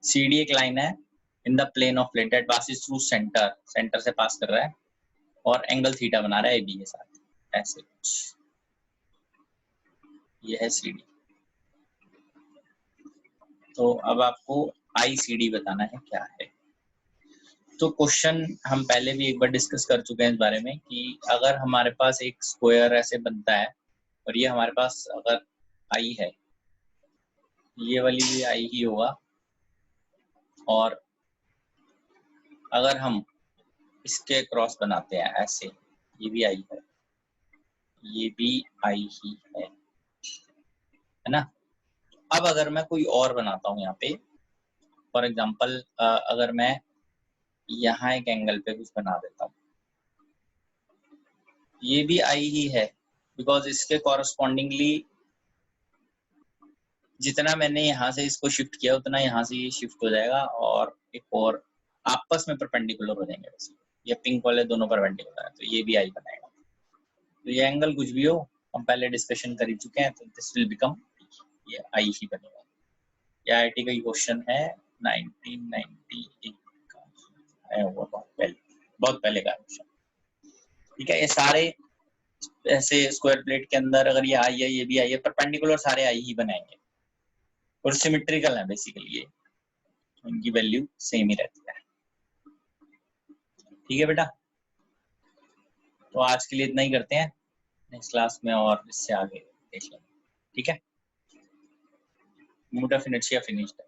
CD एक लाइन है in the plane of plate that passes through center, centre से पास कर रहा है और एंगल थीटा बना रहा है AB के साथ, ऐसे कुछ। ये है सी डी। तो अब आपको आई सी डी बताना है क्या है। तो क्वेश्चन हम पहले भी एक बार डिस्कस कर चुके हैं इस बारे में कि अगर हमारे पास एक स्क्वायर ऐसे बनता है और ये हमारे पास अगर आई है, ये वाली भी आई ही होगा, और अगर हम इसके क्रॉस बनाते हैं ऐसे, ये भी आई है, ये भी आई ही है ना। अब अगर मैं कोई और बनाता हूँ यहाँ पे, फॉर एग्जांपल अगर मैं यहाँ एक एंगल पे कुछ बना देता हूँ, ये भी आई ही है, बिकॉज इसके कॉरस्पॉन्डिंगली जितना मैंने यहाँ से इसको शिफ्ट किया उतना यहाँ से ये शिफ्ट हो जाएगा, और एक और आपस में परपेंडिकुलर हो जाएंगे वैसे, ये पिंक वाले दोनों परपेंडिकुलर है, तो ये भी आई बनाएगा। तो ये एंगल कुछ भी हो, हम पहले डिस्कशन कर ही चुके हैं, तो दिस विल बिकम, ये आई ही बनेगा। ये आईआईटी का ही क्वेश्चन है, 1998 का है, वो बहुत पहले का क्वेश्चन। ठीक है, ये सारे ऐसे स्क्वायर प्लेट के अंदर अगर ये आई है, ये भी आई है, परपेंडिकुलर सारे आई ही बनाएंगे और सिमेट्रिकल है बेसिकली, ये उनकी वैल्यू सेम ही रहती है। ठीक है बेटा, तो आज के लिए इतना ही करते हैं, नेक्स्ट क्लास में और इससे आगे देख लेंगे। ठीक है, मोटा फिनिश या फिनिश्ड है।